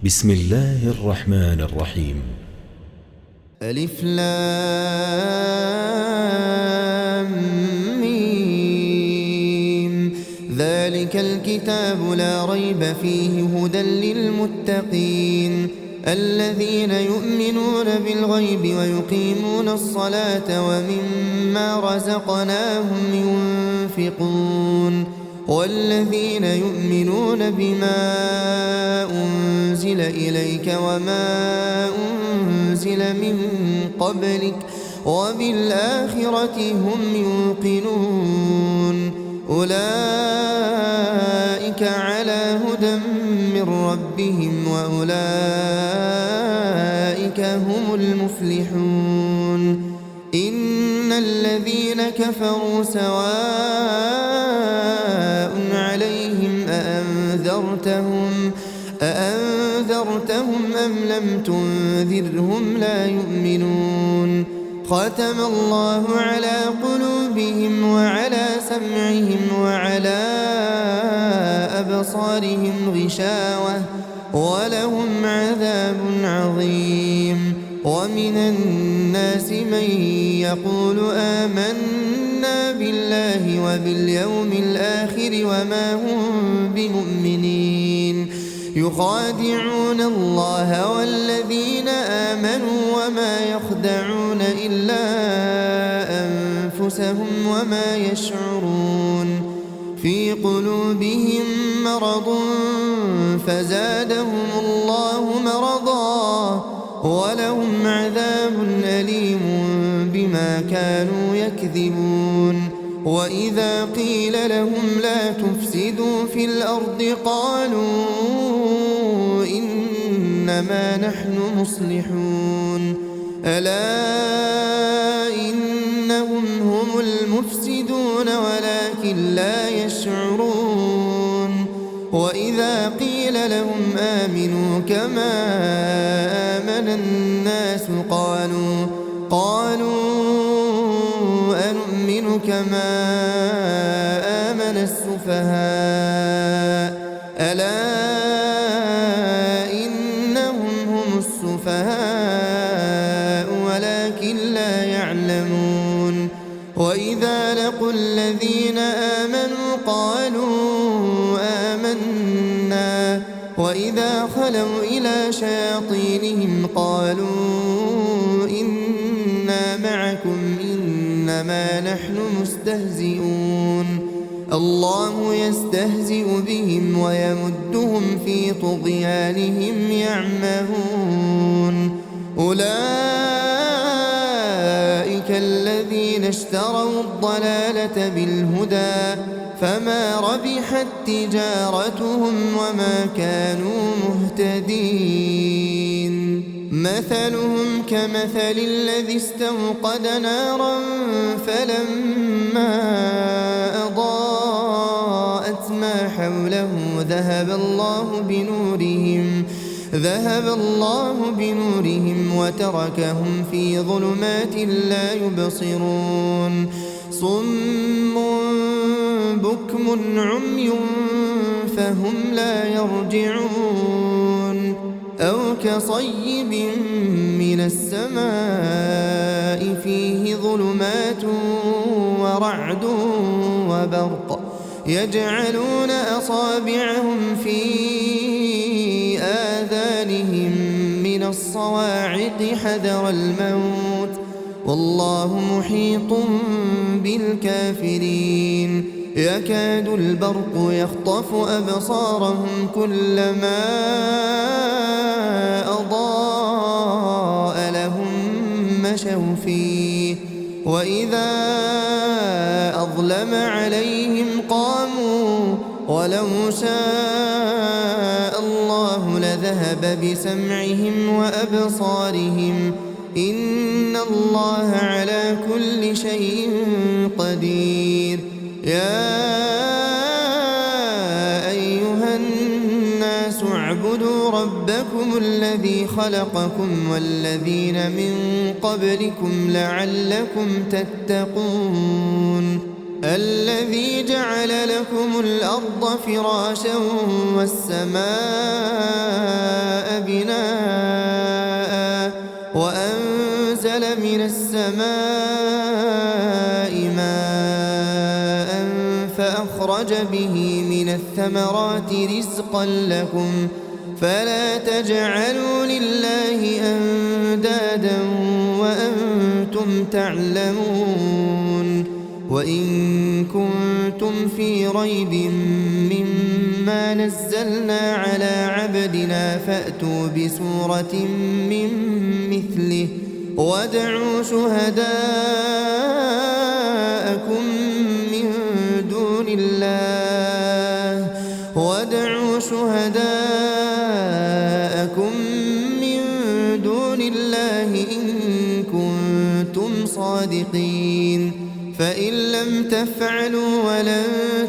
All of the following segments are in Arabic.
بسم الله الرحمن الرحيم. ألف لام ميم. ذلك الكتاب لا ريب فيه هدى للمتقين الذين يؤمنون بالغيب ويقيمون الصلاة ومما رزقناهم ينفقون والذين يؤمنون بما أنزل إليك وما أنزل من قبلك وبالآخرة هم يوقنون أولئك على هدى من ربهم وأولئك هم المفلحون إن الذين كفروا سواء عليهم أأنذرتهم أم لم تنذرهم لا يؤمنون ختم الله على قلوبهم وعلى سمعهم وعلى أبصارهم غشاوة ولهم عذاب عظيم ومن الناس من يقول آمنا بالله وباليوم الآخر وما هم بمؤمنين يخادعون الله والذين آمنوا وما يخدعون إلا أنفسهم وما يشعرون في قلوبهم مرض فزادهم الله مرضا ولهم عذاب أليم بما كانوا يكذبون وإذا قيل لهم لا تفسدوا في الأرض قالوا إنما نحن مصلحون ألا إنهم هم المفسدون ولكن لا يشعرون وإذا قيل لهم آمنوا كما آمن الناس قالوا أنؤمن كما آمن السفهاء ألا إنهم هم السفهاء ولكن لا يعلمون وإذا لقوا الذين آمنوا قالوا آمنا وإذا خلوا إلى شياطينهم قالوا إنا معكم إنما نحن مستهزئون الله يستهزئ بهم ويمدهم في طغيانهم يعمهون أولئك الذين اشتروا الضلالة بالهدى فما ربحت تجارتهم وما كانوا مهتدين مثلهم كمثل الذي استوقد نارا فلما أضاءت ما حوله ذهب الله بنورهم وتركهم في ظلمات لا يبصرون صم بكم عمي فهم لا يرجعون أو كصيب من السماء فيه ظلمات ورعد وبرق يجعلون أصابعهم في آذانهم من الصواعق حذر الموت والله محيط بالكافرين يكاد البرق يخطف أبصارهم كلما أضاء لهم مشوا فيه وإذا أظلم عليهم قاموا ولو شاء الله لذهب بسمعهم وأبصارهم إن الله على كل شيء قدير يا أيها الناس اعبدوا ربكم الذي خلقكم والذين من قبلكم لعلكم تتقون الذي جعل لكم الأرض فراشا والسماء بناء وأنزل من السماء ماء فأخرج به من الثمرات رزقا لكم فلا تجعلوا لله أندادا وأنتم تعلمون وإن كنتم في ريب مما نزلنا على عبدنا فأتوا بسورة من مثله وادعوا شهداءكم من دون الله إن كنتم صادقين فإن لم تفعلوا ولن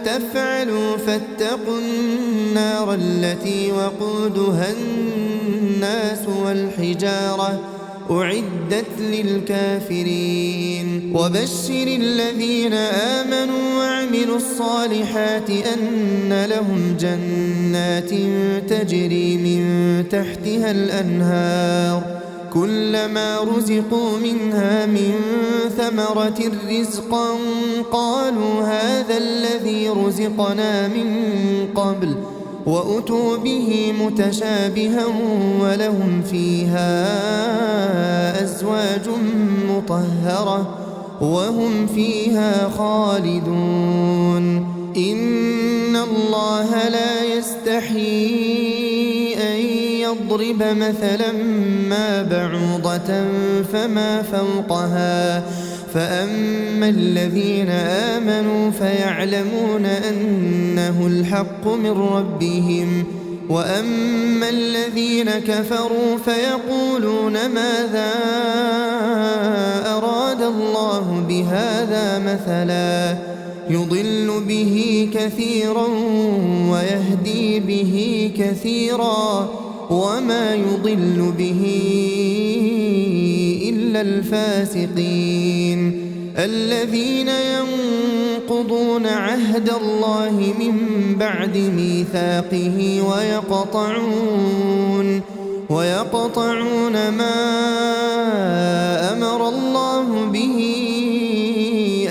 تفعلوا فاتقوا النار التي وقودها الناس والحجارة أعدت للكافرين وبشر الذين آمنوا وعملوا الصالحات أن لهم جنات تجري من تحتها الأنهار كلما رزقوا منها من ثمرة رزقا قالوا هذا الذي رزقنا من قبل وأتوا به متشابها ولهم فيها أزواج مطهرة وهم فيها خالدون إن الله لا يستحيي أن يضرب مثلا ما بعوضة فما فوقها فأما الذين آمنوا فيعلمون أنه الحق من ربهم وأما الذين كفروا فيقولون ماذا أراد الله بهذا مثلا يضل به كثيرا ويهدي به كثيرا وما يضل به إلا الفاسقين الذين ينقضون عهد الله من بعد ميثاقه ويقطعون ما أمر الله به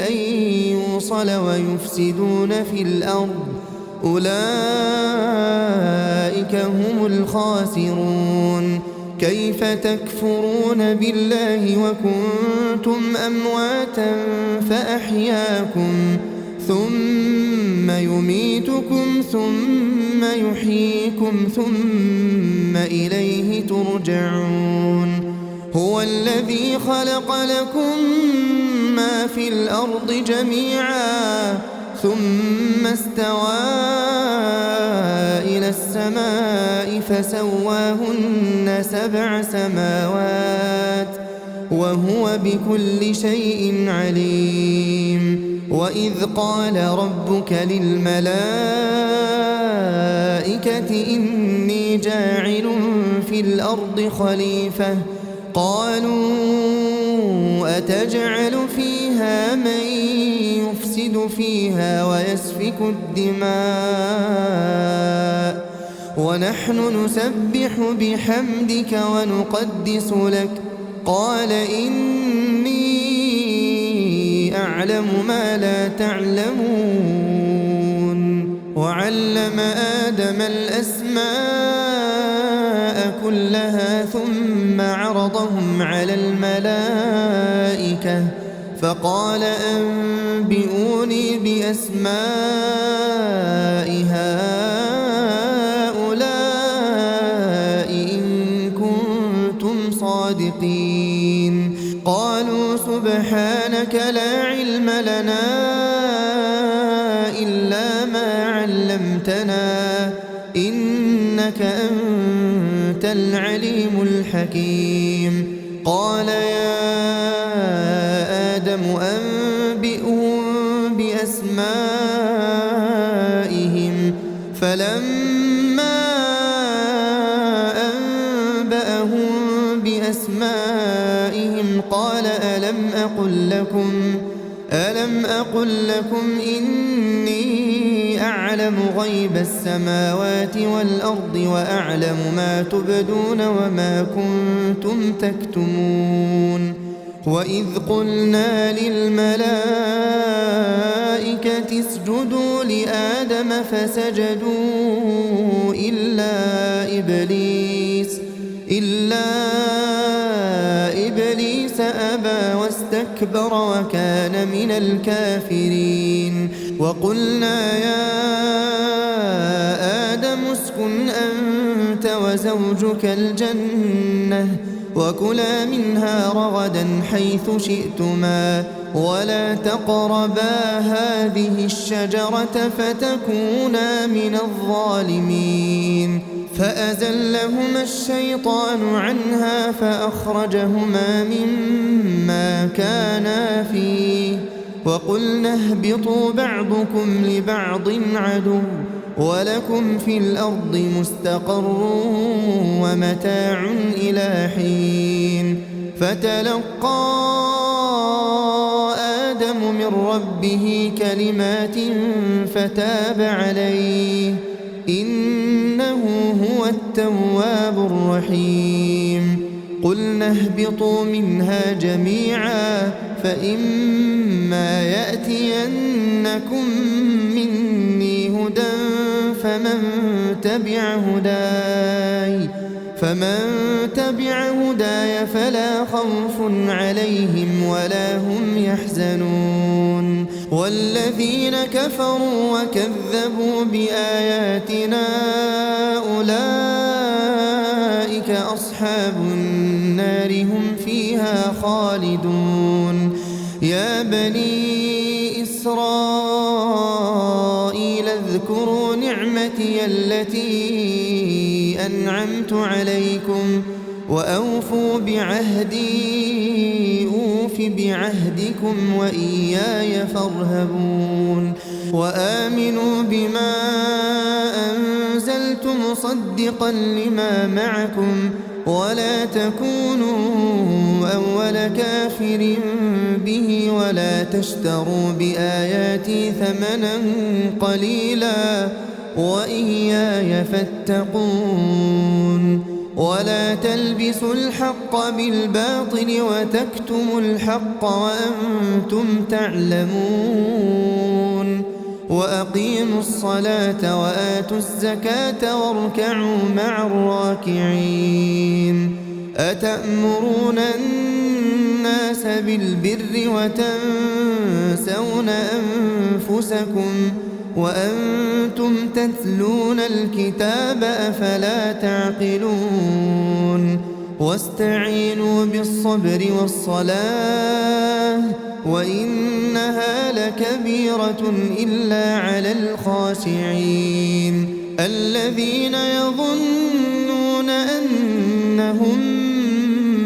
أن يوصل ويفسدون في الأرض أولئك هم الخاسرون كيف تكفرون بالله وكنتم أمواتا فأحياكم ثم يميتكم ثم يحييكم ثم إليه ترجعون هو الذي خلق لكم ما في الأرض جميعا ثم استوى إلى السماء فسواهن 7 سماوات وهو بكل شيء عليم وإذ قال ربك للملائكة إني جاعل في الأرض خليفة قالوا أتجعل فيها من يفسد فيها ويسفك الدماء ونحن نسبح بحمدك ونقدس لك قال إني أعلم ما لا تعلمون وعلم آدم الأسماء كلها ثم عرضهم على الملائكة فقال أنبئوني بأسماء هؤلاء إن كنتم صادقين قالوا سبحانك لا علم لنا إلا ما علمتنا إنك أنت العليم الحكيم قال يا آدم أنبئهم بأسمائهم فلما أنبأهم بأسمائهم قال ألم أقل لكم إني أعلم غيب السماوات والأرض وأعلم ما تبدون وما كنتم تكتمون وإذ قلنا للملائكة اسجدوا لآدم فسجدوا إلا إبليس أبى واستكبر وكان من الكافرين وقلنا يا آدم اسكن أنت وزوجك الجنة وكلا منها رغدا حيث شئتما ولا تقربا هذه الشجرة فتكونا من الظالمين فأزلهما الشيطان عنها فأخرجهما مما كانا فيه وقلنا اهبطوا بعضكم لبعض عدو ولكم في الأرض مستقر ومتاع إلى حين فتلقى آدم من ربه كلمات فتاب عليه إنه هو التواب الرحيم قلنا اهبطوا منها جميعا فإما يأتينكم مني هدى فمن تبع هداي فلا خوف عليهم ولا هم يحزنون والذين كفروا وكذبوا بآياتنا أولئك أصحاب النار هم فيها خالدون يا بني إسرائيل اذكروا نعمتي التي أنعمت عليكم وأوفوا بعهدي أوف بعهدكم وإياي فارهبون وآمنوا بما أنزلت مصدقا لما معكم ولا تكونوا أول كافر به ولا تشتروا بآياتي ثمنا قليلا وإياي فاتقون ولا تلبسوا الحق بالباطل وتكتموا الحق وأنتم تعلمون وأقيموا الصلاة وآتوا الزكاة واركعوا مع الراكعين أتأمرون الناس بالبر وتنسون أنفسكم وأنتم تتلون الكتاب أفلا تعقلون واستعينوا بالصبر والصلاة وإنها لكبيرة إلا على الخاشعين الذين يظنون أنهم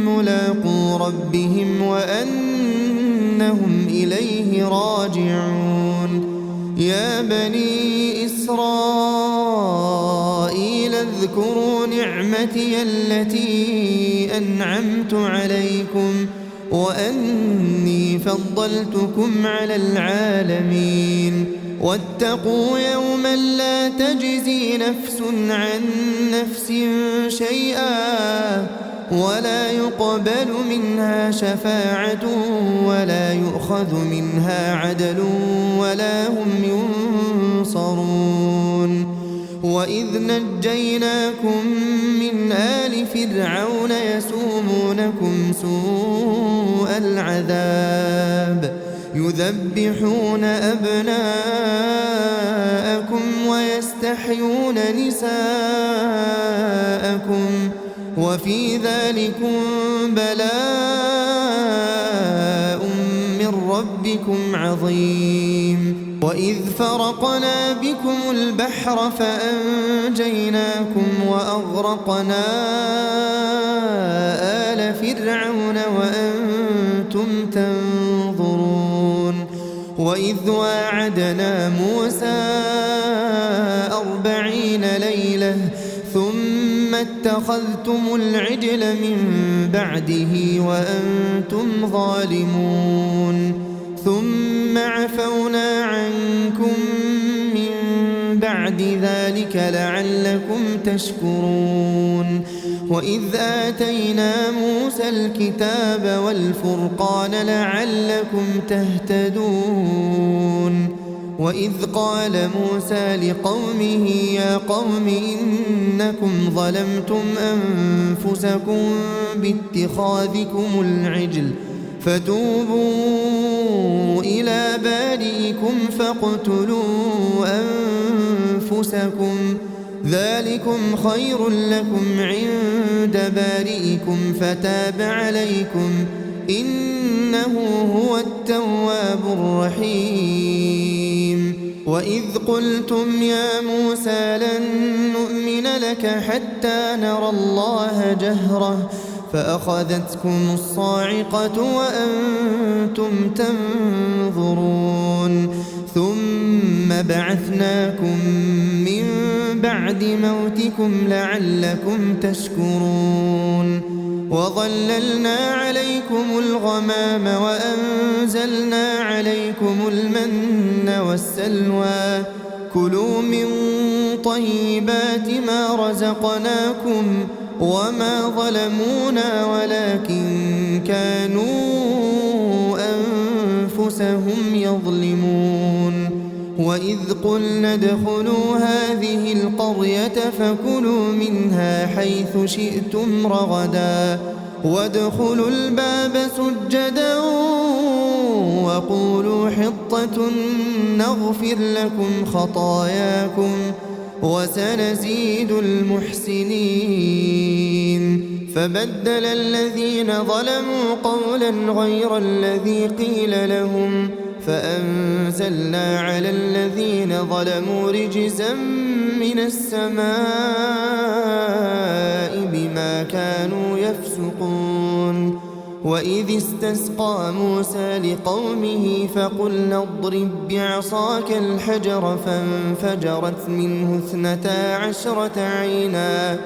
ملاقو ربهم وأنهم إليه راجعون يا بني إسرائيل اذكروا نعمتي التي أنعمت عليكم وأني فضلتكم على العالمين واتقوا يوما لا تجزي نفس عن نفس شيئا ولا يقبل منها شفاعة ولا يؤخذ منها عدل ولا هم ينصرون وإذ نجيناكم من آل فرعون يسومونكم سوء العذاب يذبحون أبناءكم ويستحيون نساءكم وفي ذلكم بلاء من ربكم عظيم وإذ فرقنا بكم البحر فأنجيناكم وأغرقنا آل فرعون وأنتم تنظرون وإذ واعدنا موسى 40 ليلة ثم اتخذتم العجل من بعده وأنتم ظالمون ثم عفونا عنكم من بعد ذلك لعلكم تشكرون وإذ آتينا موسى الكتاب والفرقان لعلكم تهتدون وإذ قال موسى لقومه يا قوم إنكم ظلمتم أنفسكم باتخاذكم العجل فتوبوا إلى بارئكم فاقتلوا أنفسكم ذلكم خير لكم عند بارئكم فتاب عليكم إنه هو التواب الرحيم وإذ قلتم يا موسى لن نؤمن لك حتى نرى الله جهرة فأخذتكم الصاعقة وأنتم تنظرون ثم بعثناكم من بعد موتكم لعلكم تشكرون وظللنا عليكم الغمام وأنزلنا عليكم المن والسلوى كلوا من طيبات ما رزقناكم وما ظلمونا ولكن كانوا أنفسهم يظلمون وإذ قلنا ادخلوا هذه القرية فكلوا منها حيث شئتم رغدا وادخلوا الباب سجدا وقولوا حطة نغفر لكم خطاياكم وسنزيد المحسنين فبدل الذين ظلموا قولا غير الذي قيل لهم فأنزلنا على الذين ظلموا رجزا من السماء بما كانوا يفسقون وإذ استسقى موسى لقومه فقلنا اضرب بعصاك الحجر فانفجرت منه 12 عينا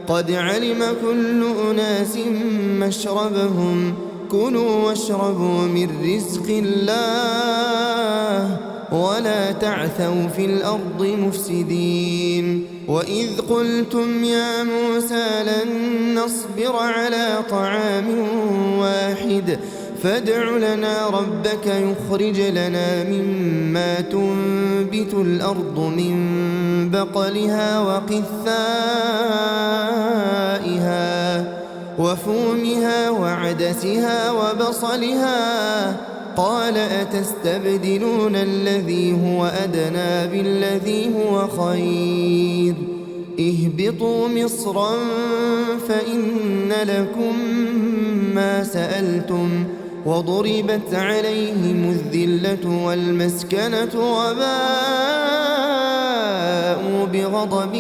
قد علم كل أناس مشربهم كلوا واشربوا من رزق الله ولا تعثوا في الأرض مفسدين وإذ قلتم يا موسى لن نصبر على طعام واحد فادع لنا ربك يخرج لنا مما تنبت الأرض من بقلها وقثائها وفومها وعدسها وبصلها قال أتستبدلون الذي هو أدنى بالذي هو خير اهبطوا مصرا فإن لكم ما سألتم وضربت عليهم الذلة والمسكنة وباءوا بغضب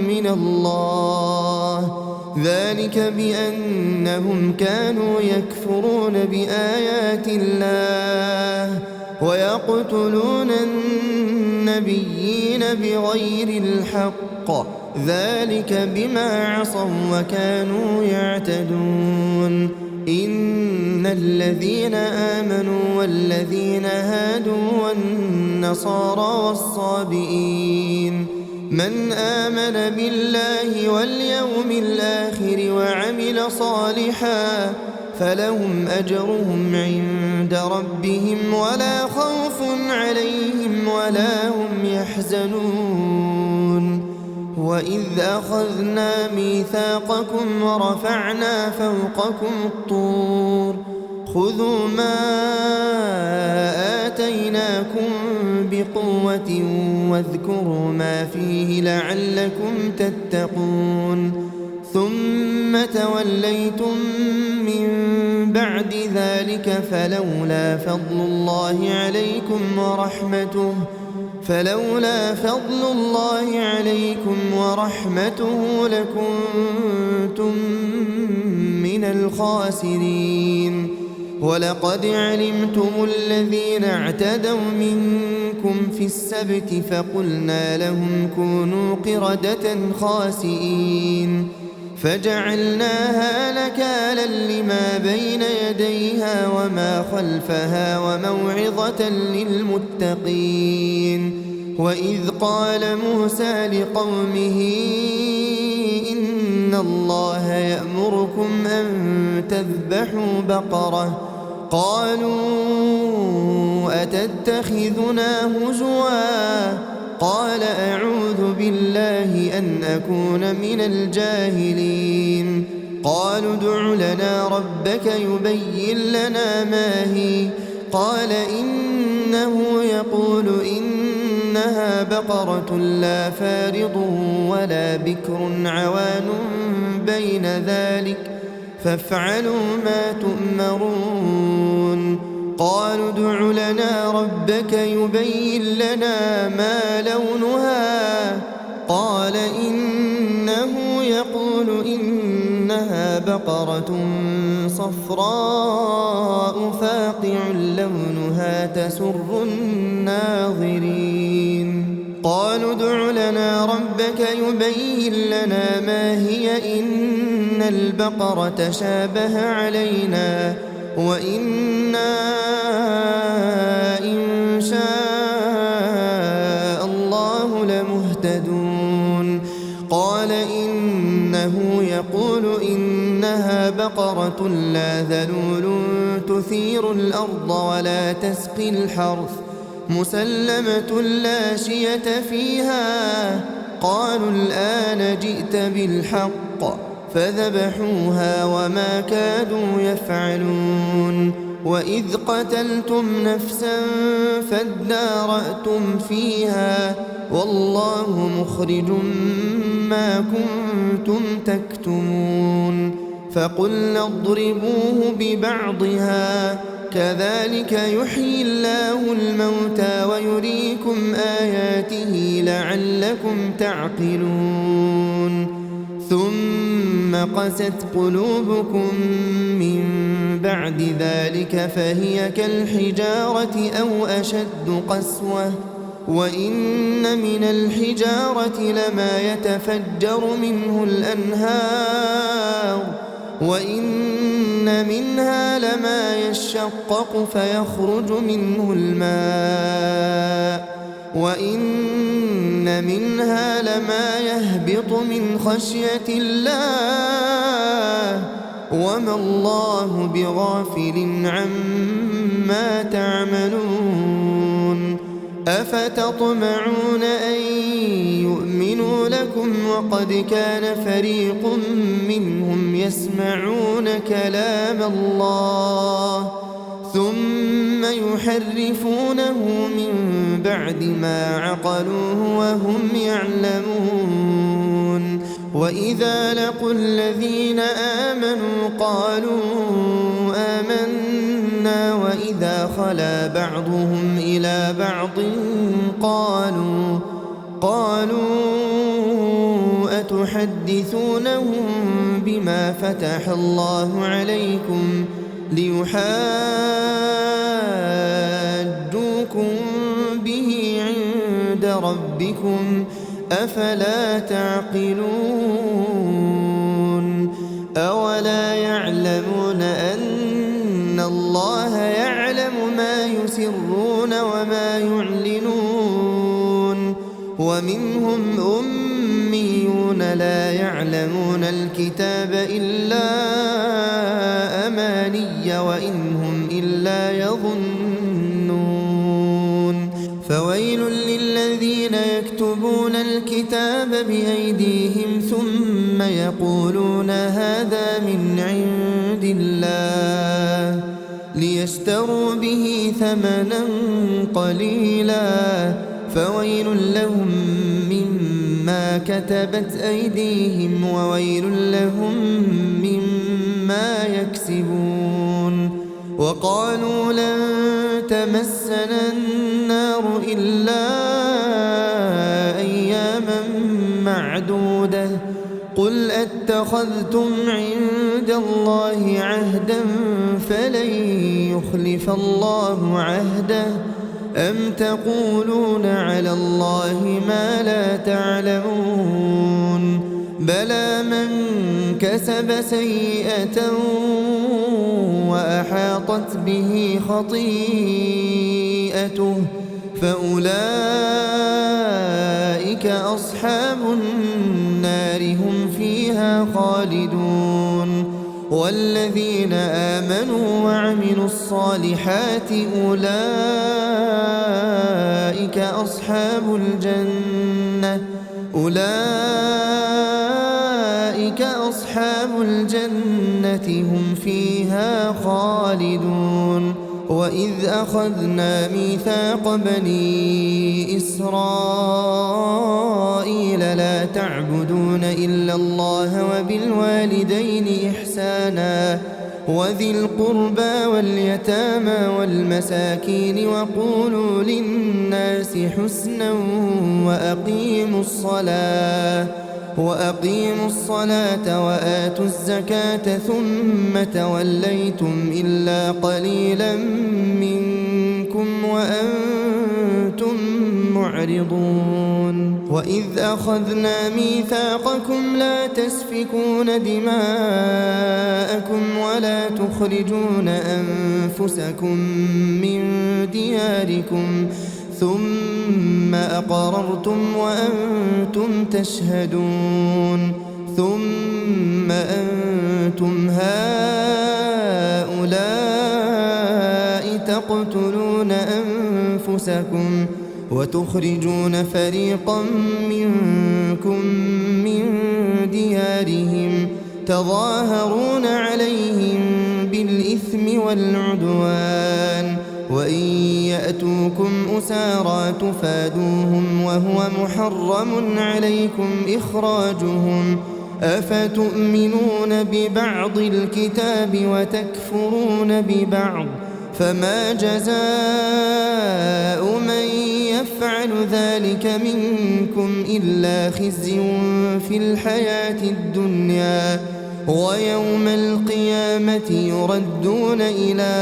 من الله ذلك بأنهم كانوا يكفرون بآيات الله ويقتلون النبيين بغير الحق ذلك بما عصوا وكانوا يعتدون إن الذين آمنوا والذين هادوا والنصارى والصابئين من آمن بالله واليوم الآخر وعمل صالحا فلهم أجرهم عند ربهم ولا خوف عليهم ولا هم يحزنون وإذ أخذنا ميثاقكم ورفعنا فوقكم الطور خذوا ما آتيناكم بقوة واذكروا ما فيه لعلكم تتقون ثم توليتم من بعد ذلك فلولا فضل الله عليكم ورحمته لكنتم من الخاسرين ولقد علمتم الذين اعتدوا منكم في السبت فقلنا لهم كونوا قردة خاسئين فجعلناها نكالا لما بين يديها وما خلفها وموعظة للمتقين. وإذ قال موسى لقومه إن الله يأمركم أن تذبحوا بقرة قالوا أتتخذنا هزوا قال أعوذ بالله أن أكون من الجاهلين. قالوا ادع لنا ربك يبين لنا ما هي قال إنه يقول إنها بقرة لا فارض ولا بكر عوان بين ذلك فافعلوا ما تؤمرون. قالوا ادع لنا ربك يبين لنا ما لونها قال إنه يقول إنها بقرة صفراء فاقع لونها تسر الناظرين. قالوا ادع لنا ربك يبين لنا ما هي إن البقرة شابه علينا وإنا إن شاء الله لمهتدون. قال إنه يقول إنها بقرة لا ذلول تثير الأرض ولا تسقي الحرث مسلمة لا شية فيها. قالوا الآن جئت بالحق فذبحوها وما كادوا يفعلون. وإذ قتلتم نفسا فادارأتم فيها والله مخرج ما كنتم تكتمون. فقلنا اضربوه ببعضها كذلك يحيي الله الموتى ويريكم آياته لعلكم تعقلون. ثم قست قلوبكم من بعد ذلك فهي كالحجارة أو أشد قسوة وإن من الحجارة لما يتفجر منه الأنهار وإن منها لما يشقق فيخرج منه الماء وإن منها لما يهبط من خشية الله وما الله بغافل عما تعملون. أفتطمعون أن يؤمنوا لكم وقد كان فريق منهم يسمعون كلام الله ثم يحرفونه من بعد ما عقلوه وهم يعلمون. وإذا لقوا الذين آمنوا قالوا آمنا وإذا خلا بعضهم إلى بعض قالوا أتحدثونهم بما فتح الله عليكم ليحاجوكم به عند ربكم أفلا تعقلون. أولا يعلمون أن الله يعلم ما يسرون وما يعلنون. ومنهم أميون لا يعلمون الكتاب إلا أماني وإن هم إلا يظنون. فويل للذين يكتبون الكتاب بأيديهم ثم يقولون هذا من عند الله ليشتروا به ثمنا قليلا فويل لهم مما كتبت أيديهم وويل لهم مما يكسبون. وقالوا لن تمسنا النار إلا أياما معدودة قل أتخذتم عند الله عهدا فلن يخلف الله عهده أم تقولون على الله ما لا تعلمون. بلى من كسب سيئة وأحاطت به خطيئته فأولئك أصحاب النار هم فيها خالدون والذين آمنوا وعملوا الصالحات أولئك أصحاب الجنة هم فيها خالدون وإذ أخذنا ميثاق بني إسرائيل لا تعبدون إلا الله وبالوالدين إحسانا وذي القربى واليتامى والمساكين وقولوا للناس حسنا وأقيموا الصلاة وآتوا الزكاة ثم توليتم إلا قليلا منكم وأنتم معرضون وإذ أخذنا ميثاقكم لا تسفكون دماءكم ولا تخرجون أنفسكم من دياركم ثم أقررتم وأنتم تشهدون ثم أنتم هؤلاء تقتلون أنفسكم وتخرجون فريقا منكم من ديارهم تظاهرون عليهم بالإثم والعدوان وإن يأتوكم أسارى تفادوهم وهو محرم عليكم إخراجهم أفتؤمنون ببعض الكتاب وتكفرون ببعض فما جزاء من يفعل ذلك منكم إلا خزي في الحياة الدنيا ويوم القيامة يردون إلى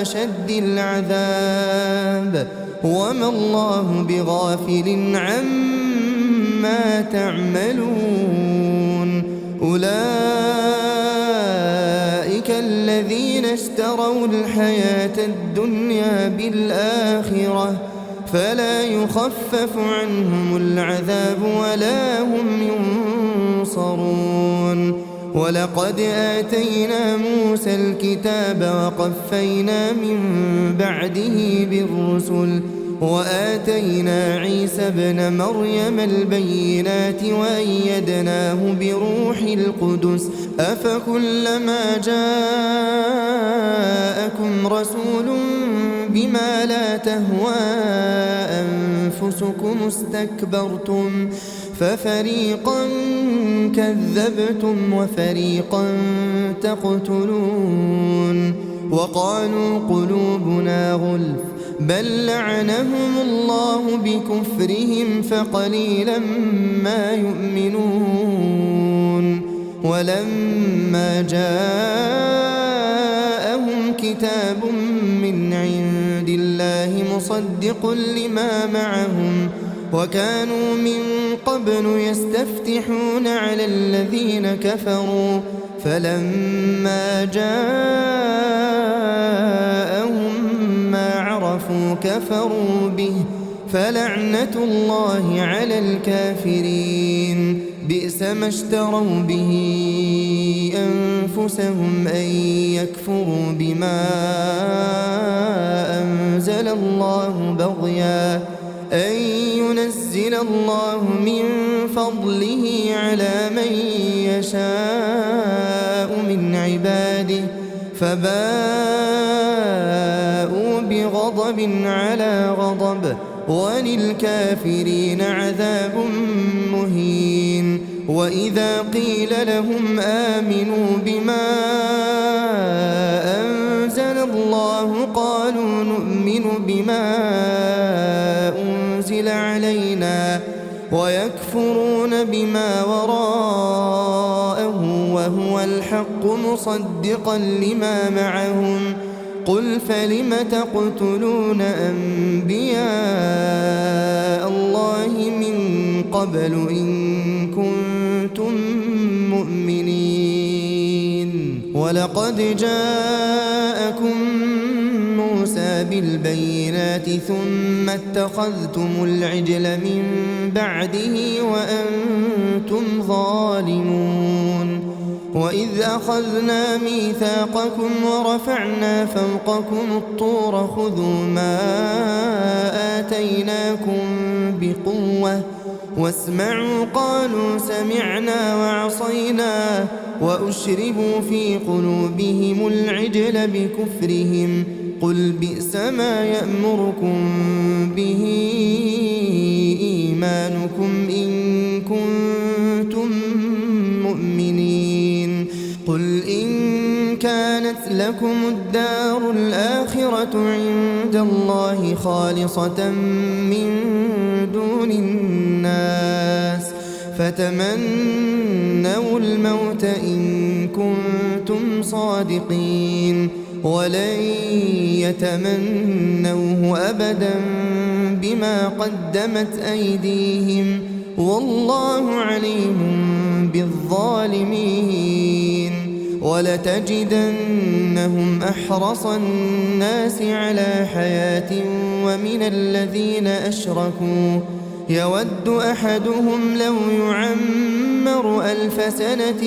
أشد العذاب وما الله بغافل عما تعملون أولئك الذين اشتروا الحياة الدنيا بالآخرة فلا يخفف عنهم العذاب ولا هم ينصرون ولقد آتينا موسى الكتاب وقفينا من بعده بالرسل وآتينا عيسى ابن مريم البينات وأيدناه بروح القدس أفكلما جاءكم رسول بما لا تهوى أنفسكم استكبرتم ففريقا كذبتم وفريقا تقتلون وقالوا قلوبنا غلف بل لعنهم الله بكفرهم فقليلا ما يؤمنون ولما جاءهم كتاب من عند الله مصدق لما معهم وكانوا من قبل يستفتحون على الذين كفروا فلما جاءهم ما عرفوا كفروا به فلعنة الله على الكافرين بئس ما اشتروا به أنفسهم أن يكفروا بما أنزل الله بغيا أن ينزل الله من فضله على من يشاء من عباده فباءوا بغضب على غضب وللكافرين عذاب مهين وإذا قيل لهم آمنوا بما أنزل الله قالوا نؤمن بما أنزل علينا ويكفرون بما وراءه وهو الحق مصدقا لما معهم قل فلم تقتلون أنبياء الله من قبل إن كنتم مؤمنين. ولقد جاءكم موسى بالبينات ثم اتخذتم العجل من بعده وأنتم ظالمون. وإذ أخذنا ميثاقكم ورفعنا فوقكم الطور خذوا ما آتيناكم بقوة واسمعوا قالوا سمعنا وعصينا وأشربوا في قلوبهم العجل بكفرهم قل بئس ما يأمركم به إيمانكم إن كنتم مؤمنين. قل إن كانت لكم الدار الآخرة عند الله خالصة من دون الناس فتمنوا الموت إن كنتم صادقين ولن يتمنوه أبدا بما قدمت أيديهم والله عليم بالظالمين. ولتجدنهم أحرص الناس على حياة ومن الذين أشركوا يود أحدهم لو يعمر 1000 سنة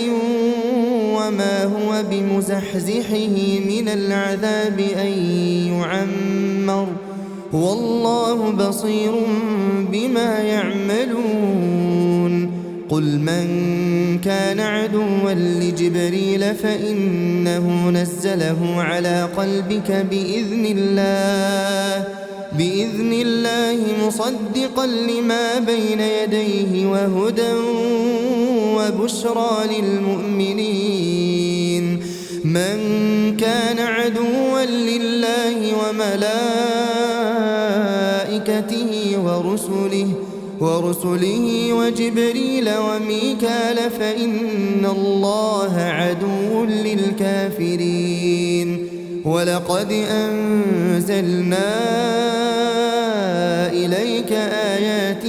وما هو بمزحزحه من العذاب أن يعمر والله بصير بما يعملون. قل من كان عدوا لجبريل فإنه نزله على قلبك بإذن الله مصدقا لما بين يديه وهدى وبشرى للمؤمنين. من كان عدوا لله وملائكته ورسله وجبريل وميكال فإن الله عدو للكافرين. ولقد أنزلنا إليك آيات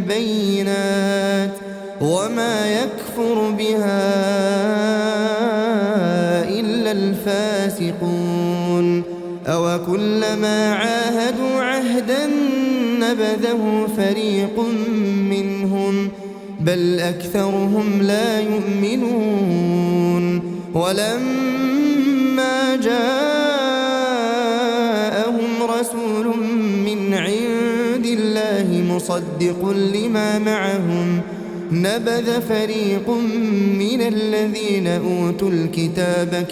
بينات وما يكفر بها إلا الفاسقون. أوكلما عاهدوا عهدا نبذه فريق منهم بل أكثرهم لا يؤمنون. ولما جاءهم رسول من عند الله مصدق لما معهم نبذ فريق من الذين أوتوا الكتاب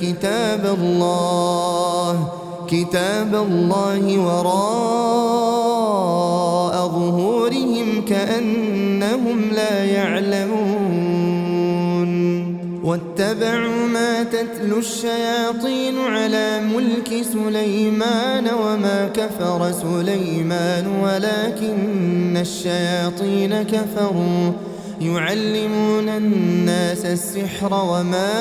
كتاب الله وراء ظهورهم كأنهم لا يعلمون. واتبعوا ما تتلو الشياطين على ملك سليمان وما كفر سليمان ولكن الشياطين كفروا يعلمون الناس السحر وما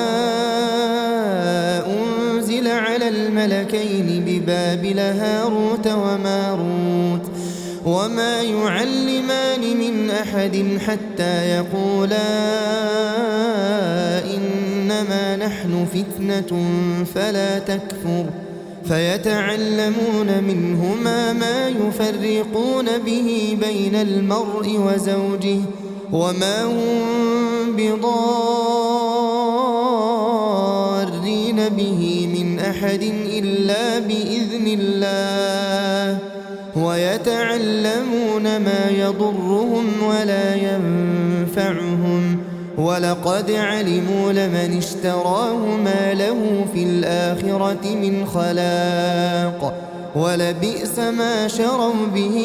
أنزل على الملكين ببابل هاروت وماروت وما يعلمان من أحد حتى يقولا إنما نحن فتنة فلا تكفر فيتعلمون منهما ما يفرقون به بين المرء وزوجه وما هم بضارين به من أحد إلا بإذن الله ويتعلمون ما يضرهم ولا ينفعهم ولقد علموا لمن اشتراه ما له في الآخرة من خلاق ولبئس ما شروا به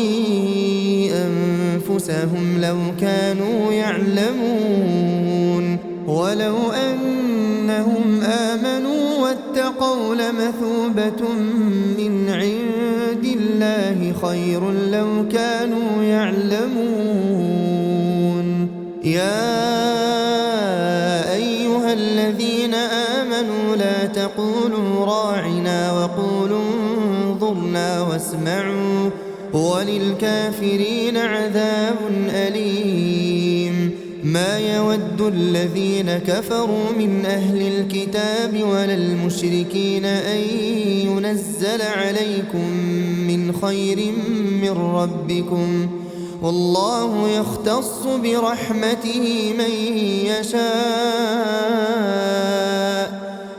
أنفسهم لو كانوا يعلمون. ولو أنهم آمنوا واتقوا لمثوبة من عند الله خير لو كانوا يعلمون. يا أيها الذين آمنوا لا تقولوا راعنا وقولوا انظرنا واسمعوا وللكافرين عذاب أليم. ما يود الذين كفروا من أهل الكتاب ولا المشركين أن ينزل عليكم من خير من ربكم، والله يختص برحمته من يشاء،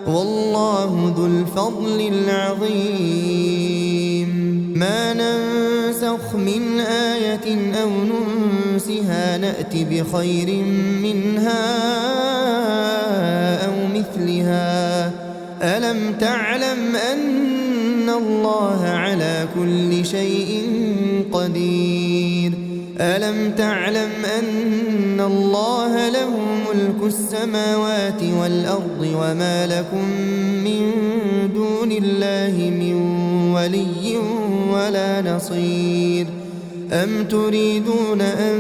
والله ذو الفضل العظيم. ما ننسخ من آية أو ننسها نأت بخير منها أو مثلها. ألم تعلم أن الله على كل شيء قدير؟ ألم تعلم أن الله له ملك السماوات والأرض وما لكم من دون الله من ولي ولا نصير؟ أم تريدون أن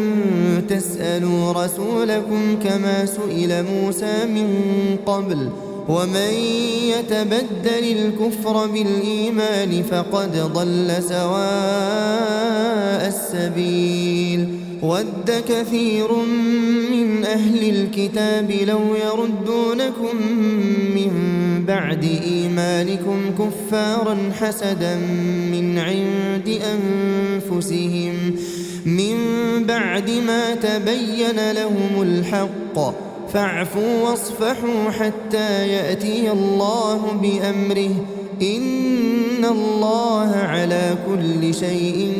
تسألوا رسولكم كما سئل موسى من قبل؟ ومن يتبدل الكفر بالإيمان فقد ضل سواء السبيل. ود كثير من أهل الكتاب لو يردونكم من بعد إيمانكم كفارا حسدا من عند أنفسهم من بعد ما تبين لهم الحق، فاعفوا واصفحوا حتى يأتي الله بأمره، إن الله على كل شيء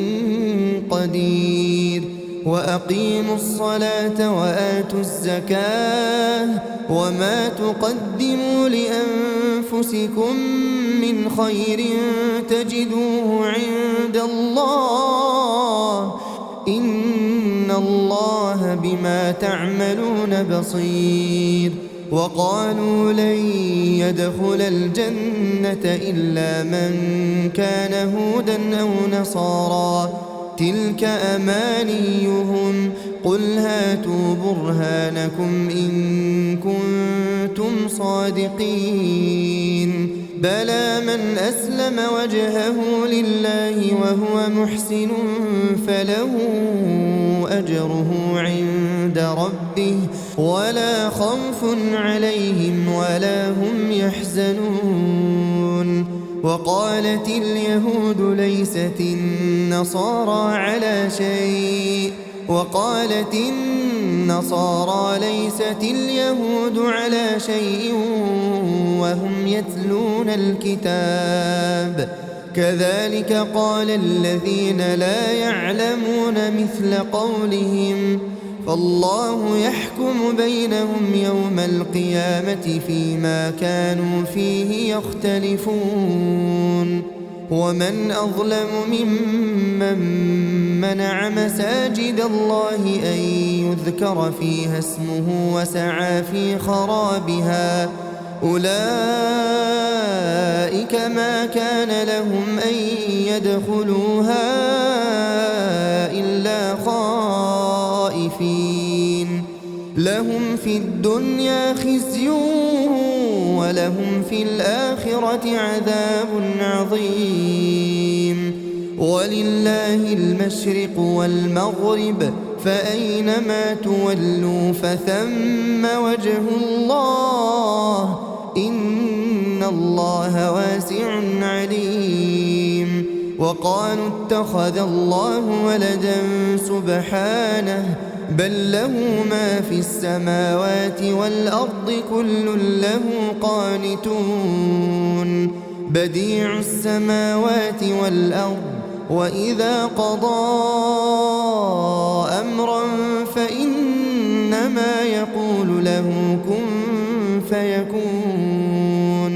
قدير. وأقيموا الصلاة وآتوا الزكاة وما تقدموا لأنفسكم من خير تجدوه عند الله، إن الله بما تعملون بصير. وقالوا لن يدخل الجنة إلا من كان هودا أو نصارى، تلك أمانيهم، قل هاتوا برهانكم إن كنتم صادقين. بلى من أسلم وجهه لله وهو محسن فله أجره عند ربه ولا خوف عليهم ولا هم يحزنون. وقالت اليهود ليست النصارى على شيء، وقالت النصارى ليست اليهود على شيء وهم يتلون الكتاب، كذلك قال الذين لا يعلمون مثل قولهم، فالله يحكم بينهم يوم القيامة فيما كانوا فيه يختلفون. ومن أظلم ممن منع مساجد الله أن يذكر فيها اسمه وسعى في خرابها، أولئك ما كان لهم أن يدخلوها إلا خائفين، لهم في الدنيا خزي ولهم في الآخرة عذاب عظيم. ولله المشرق والمغرب، فأينما تولوا فثم وجه الله، إن الله واسع عليم. وقالوا اتخذ الله ولدا سبحانه، بل له ما في السماوات والأرض كل له قانتون. بديع السماوات والأرض، وإذا قضى أمرا فإنما يقول له كن فيكون.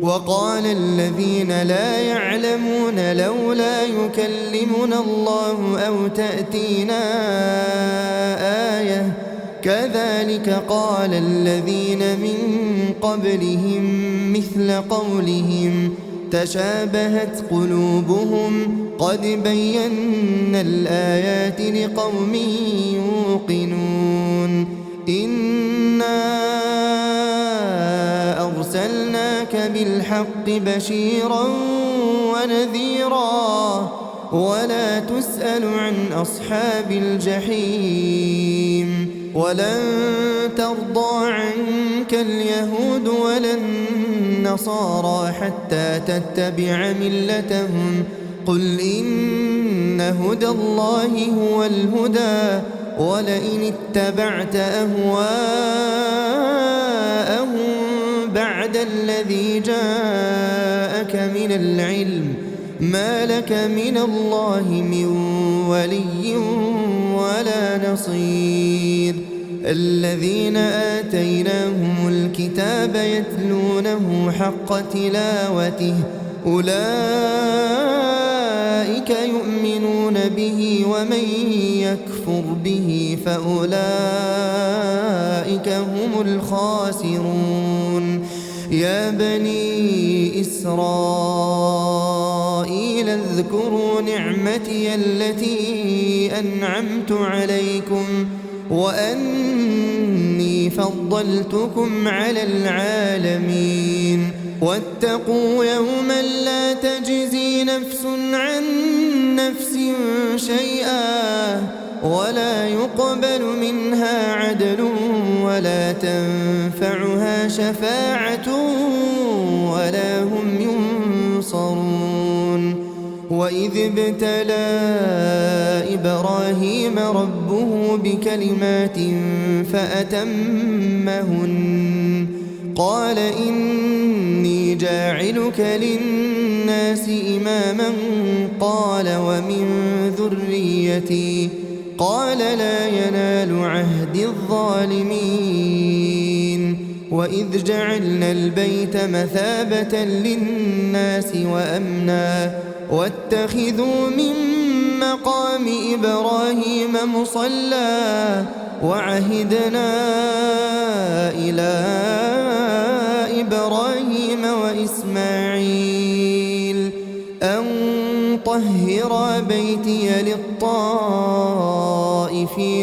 وقال الذين لا يعلمون لولا يكلمنا الله أو تأتينا آية، كذلك قال الذين من قبلهم مثل قولهم تشابهت قلوبهم، قد بينا الآيات لقوم يوقنون. إنا أرسلناك بالحق بشيرا ونذيرا، ولا تسأل عن أصحاب الجحيم. ولن ترضى عنك اليهود ولا النصارى حتى تتبع ملتهم قل إن هدى الله هو الهدى ولئن اتبعت أهواءهم بعد الذي جاءك من العلم ما لك من الله من ولي ولا نصير الذين آتيناهم الكتاب يتلونه حق تلاوته أولئك يؤمنون به ومن يكفر به فأولئك هم الخاسرون يا بني إسرائيل اذكروا نعمتي التي أنعمت عليكم وأني فضلتكم على العالمين واتقوا يوما لا تجزي نفس عن نفس شيئا ولا يقبل منها عدل ولا تنفعها شفاعة ولا هم ينصرون وإذ ابتلى إبراهيم ربه بكلمات فأتمهن قال إني جاعلك للناس إماما قال ومن ذريتي قال لا ينال عهد الظالمين وإذ جعلنا البيت مثابة للناس وأمنا واتخذوا من مقام إبراهيم مصلى وعهدنا إلى إبراهيم وإسماعيل أن طهرا بيتي للطائفين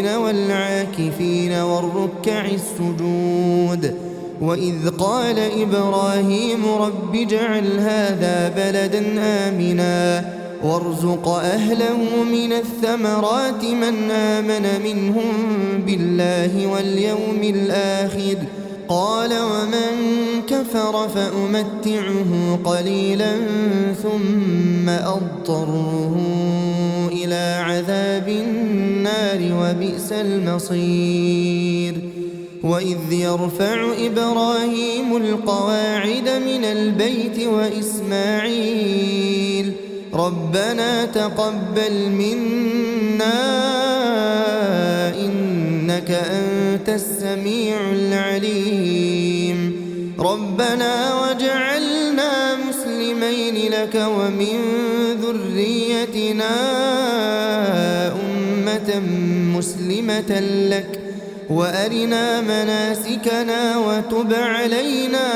والعاكفين والركع السجود وإذ قال إبراهيم رب اجعل هذا بلدا آمنا وارزق أهله من الثمرات من آمن منهم بالله واليوم الآخر قال ومن كفر فأمتعه قليلا ثم أضطره إلى عذاب النار وبئس المصير وإذ يرفع إبراهيم القواعد من البيت وإسماعيل ربنا تقبل منا إنك أنت السميع العليم ربنا وجعلنا مسلمين لك ومن ذريتنا أمة مسلمة لك وأرنا مناسكنا وتب علينا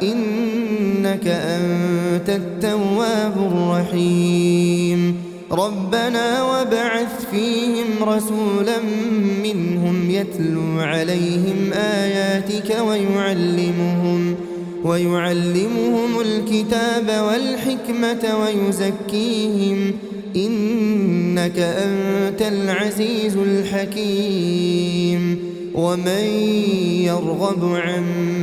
إنك أنت التواب الرحيم ربنا وابعث فيهم رسولا منهم يتلو عليهم آياتك ويعلمهم الكتاب والحكمة ويزكيهم إنك أنت العزيز الحكيم ومن يرغب عن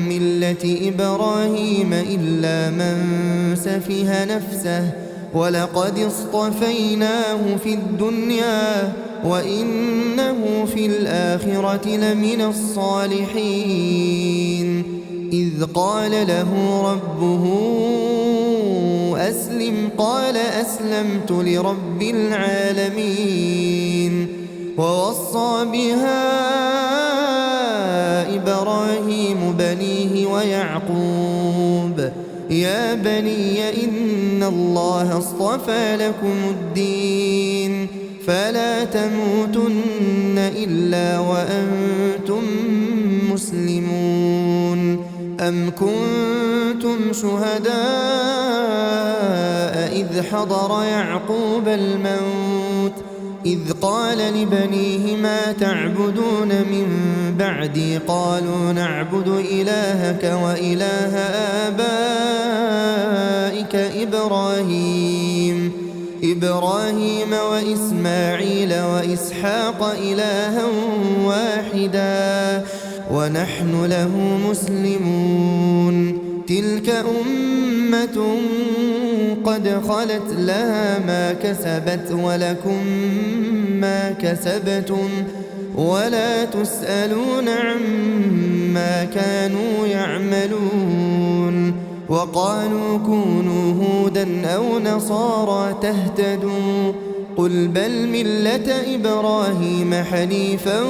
ملة إبراهيم إلا من سفه نفسه ولقد اصطفيناه في الدنيا وإنه في الآخرة لمن الصالحين إذ قال له ربه أسلم قال أسلمت لرب العالمين ووصى بها إبراهيم بنيه ويعقوب يا بني إن الله اصطفى لكم الدين فلا تموتن إلا وأنتم مسلمون أم كنتم شهداء إذ حضر يعقوب الموت إذ قال لبنيه ما تعبدون من بعدي قالوا نعبد إلهك وإله آبائك إبراهيم وإسماعيل وإسحاق إلها واحدا ونحن له مسلمون تلك أمة قد خلت لها ما كسبت ولكم ما كسبتم ولا تسألون عما كانوا يعملون وقالوا كونوا هودا أو نصارى تهتدوا قل بل ملة إبراهيم حنيفا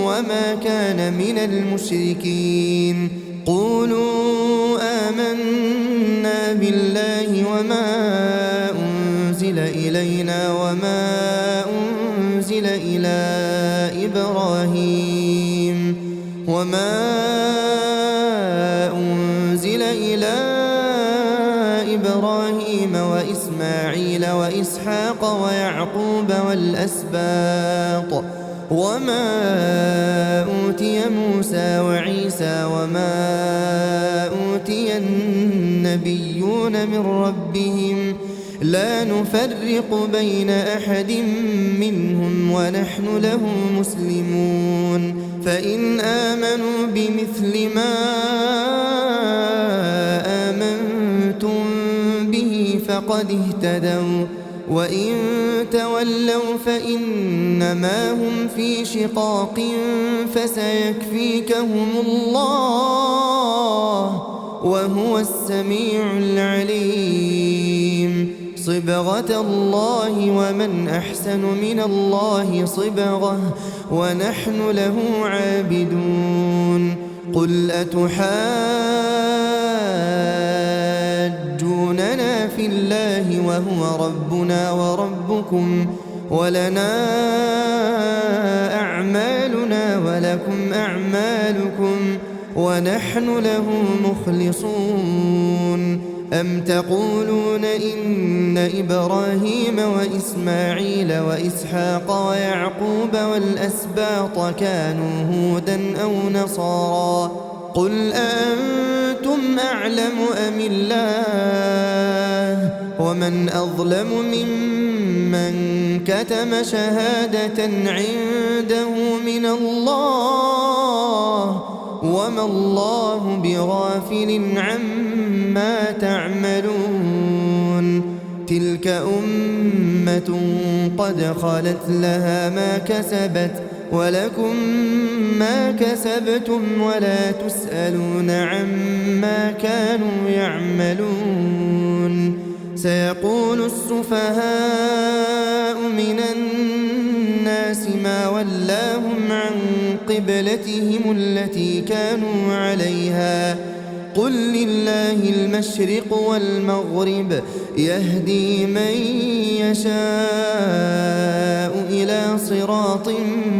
وما كان من المشركين قولوا آمنا بالله وما أنزل إلينا وما أنزل إلى إبراهيم وإسماعيل وإسحاق ويعقوب والأسباط وما أوتي موسى وعيسى وما أوتي النبيون من ربهم لا نفرق بين أحد منهم ونحن له مسلمون فإن آمنوا بمثل ما آمنتم به فقد اهتدوا وإن تولوا فإنما هم في شقاق فسيكفيكهم الله وهو السميع العليم صبغة الله ومن أحسن من الله صبغة ونحن له عابدون قل أتحاجوننا في الله وهو ربنا وربكم ولنا أعمالنا ولكم أعمالكم ونحن له مخلصون أم تقولون إن إبراهيم وإسماعيل وإسحاق ويعقوب والأسباط كانوا هودا أو نصارى قل أأنتم أعلم أم الله ومن أظلم ممن كتم شهادة عنده من الله وما الله بغافل عما تعملون تلك أمة قد خلت لها ما كسبت ولكم ما كسبتم ولا تسألون عما كانوا يعملون سيقول السفهاء من الناس ما ولاهم عن قبلتهم التي كانوا عليها قل لله المشرق والمغرب يهدي من يشاء إلى صراط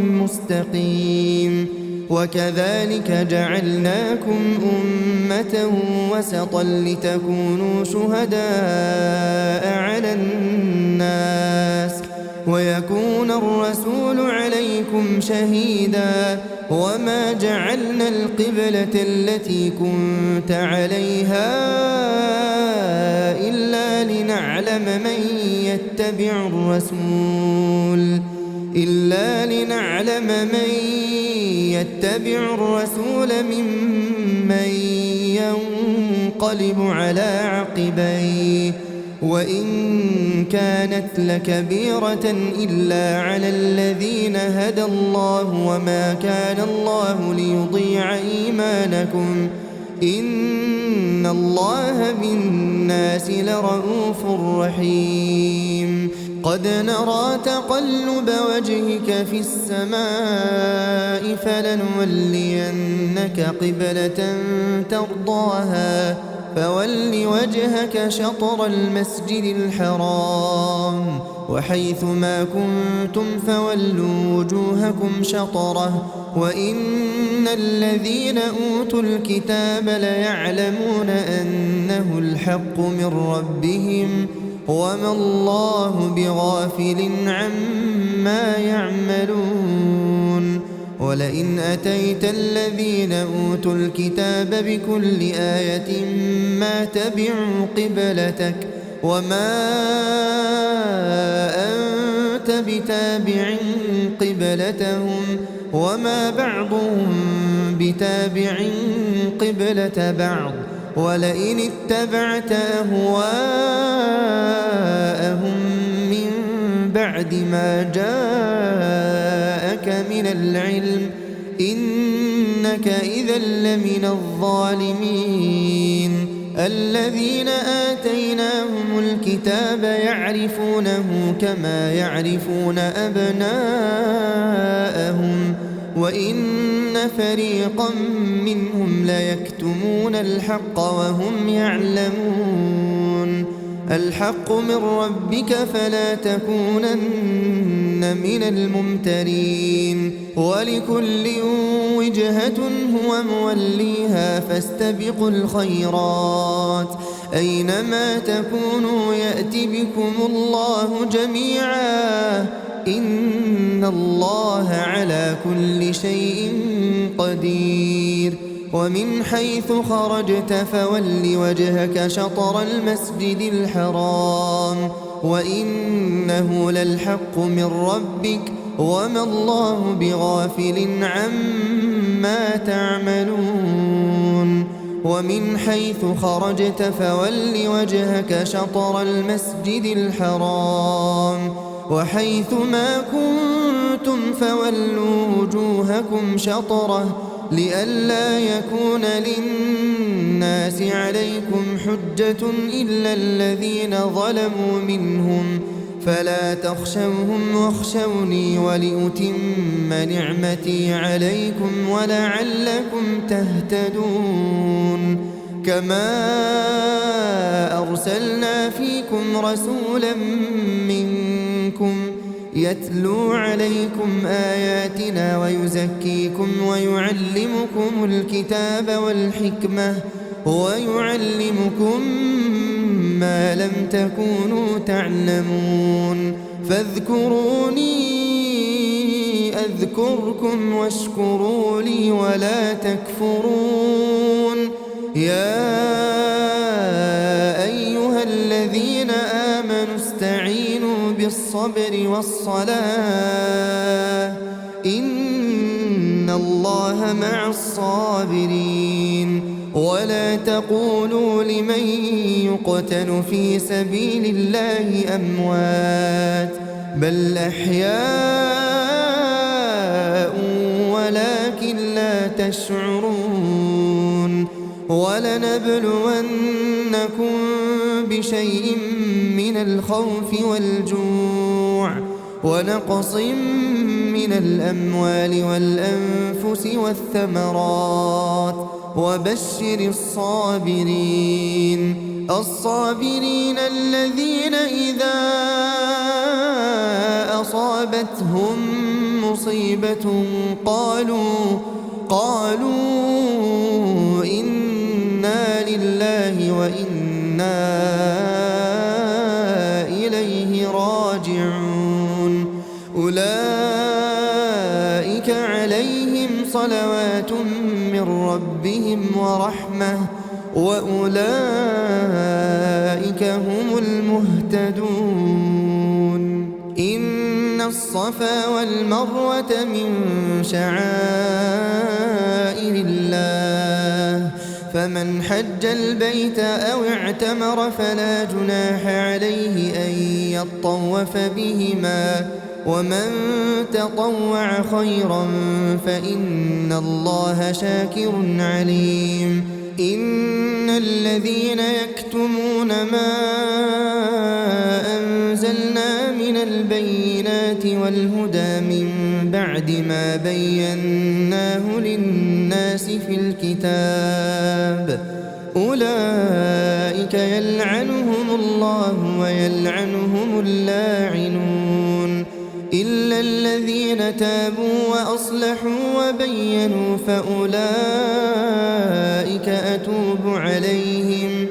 مستقيم وكذلك جعلناكم أمة وسطا لتكونوا شهداء على الناس ويكون الرسول عليكم شهيدا وما جعلنا القبلة التي كنت عليها إلا لنعلم من يتبع الرسول ممن ينقلب على عقبيه وإن كانت لكبيرة إلا على الذين هدى الله وما كان الله ليضيع إيمانكم إن الله بالناس لرءوف رحيم قد نرى تقلب وجهك في السماء فلنولينك قبلة ترضاها فول وجهك شطر المسجد الحرام وحيث ما كنتم فولوا وجوهكم شطره وإن الذين أوتوا الكتاب ليعلمون أنه الحق من ربهم وما الله بغافل عما يعملون ولئن أتيت الذين أوتوا الكتاب بكل آية ما تبعوا قبلتك وما أنت بتابع قبلتهم وما بعضهم بتابع قبلة بعض ولئن اتبعت أهواءهم من بعد ما جاءك من العلم إنك إذا لمن الظالمين. الذين آتيناهم الكتاب يعرفونه كما يعرفون أبناءهم وإن فريقا منهم ليكتمون الحق وهم يعلمون. الحق من ربك فلا تكونن من الممترين. ولكل وجهة هو موليها فاستبقوا الخيرات أينما تكونوا يأت بكم الله جميعا إن الله على كل شيء قدير. ومن حيث خرجت فول وجهك شطر المسجد الحرام وإنه للحق من ربك وما الله بغافل عما تعملون. ومن حيث خرجت فول وجهك شطر المسجد الحرام وحيث ما كنتم فولوا وجوهكم شطره لئلا يكون للناس عليكم حجة إلا الذين ظلموا منهم فلا تخشوهم واخشوني ولأتم نعمتي عليكم ولعلكم تهتدون. كما أرسلنا فيكم رسولا منكم يتلو عليكم آياتنا ويزكيكم ويعلمكم الكتاب والحكمة ويعلمكم ما لم تكونوا تعلمون. فاذكروني أذكركم واشكروا لي ولا تكفرون. يا أيها الذين آمنوا استعينوا بالصبر والصلاة إن الله مع الصابرين. ولا تقولوا لمن يقتل في سبيل الله أموات بل أحياء ولكن لا تشعرون. ولنبلونكم بشيء من الخوف والجوع ونقص من الأموال والأنفس والثمرات وبشر الصابرين الذين إذا أصابتهم مصيبة قالوا إنا لله وإنا إليه راجعون. أولئك عليهم صلوات من ربهم ورحمة وأولئك هم المهتدون. إن الصفا والمروة من شعائر الله فمن حج البيت أو اعتمر فلا جناح عليه أن يطوف بهما ومن تطوع خيرا فإن الله شاكر عليم. إن الذين يكتمون ما أنزلنا من البينات والهدى من بعد ما بيناه للناس في الكتاب أولئك يلعنهم الله ويلعنهم اللاعنون إلا الذين تابوا وأصلحوا وبينوا فأولئك أتوب عليهم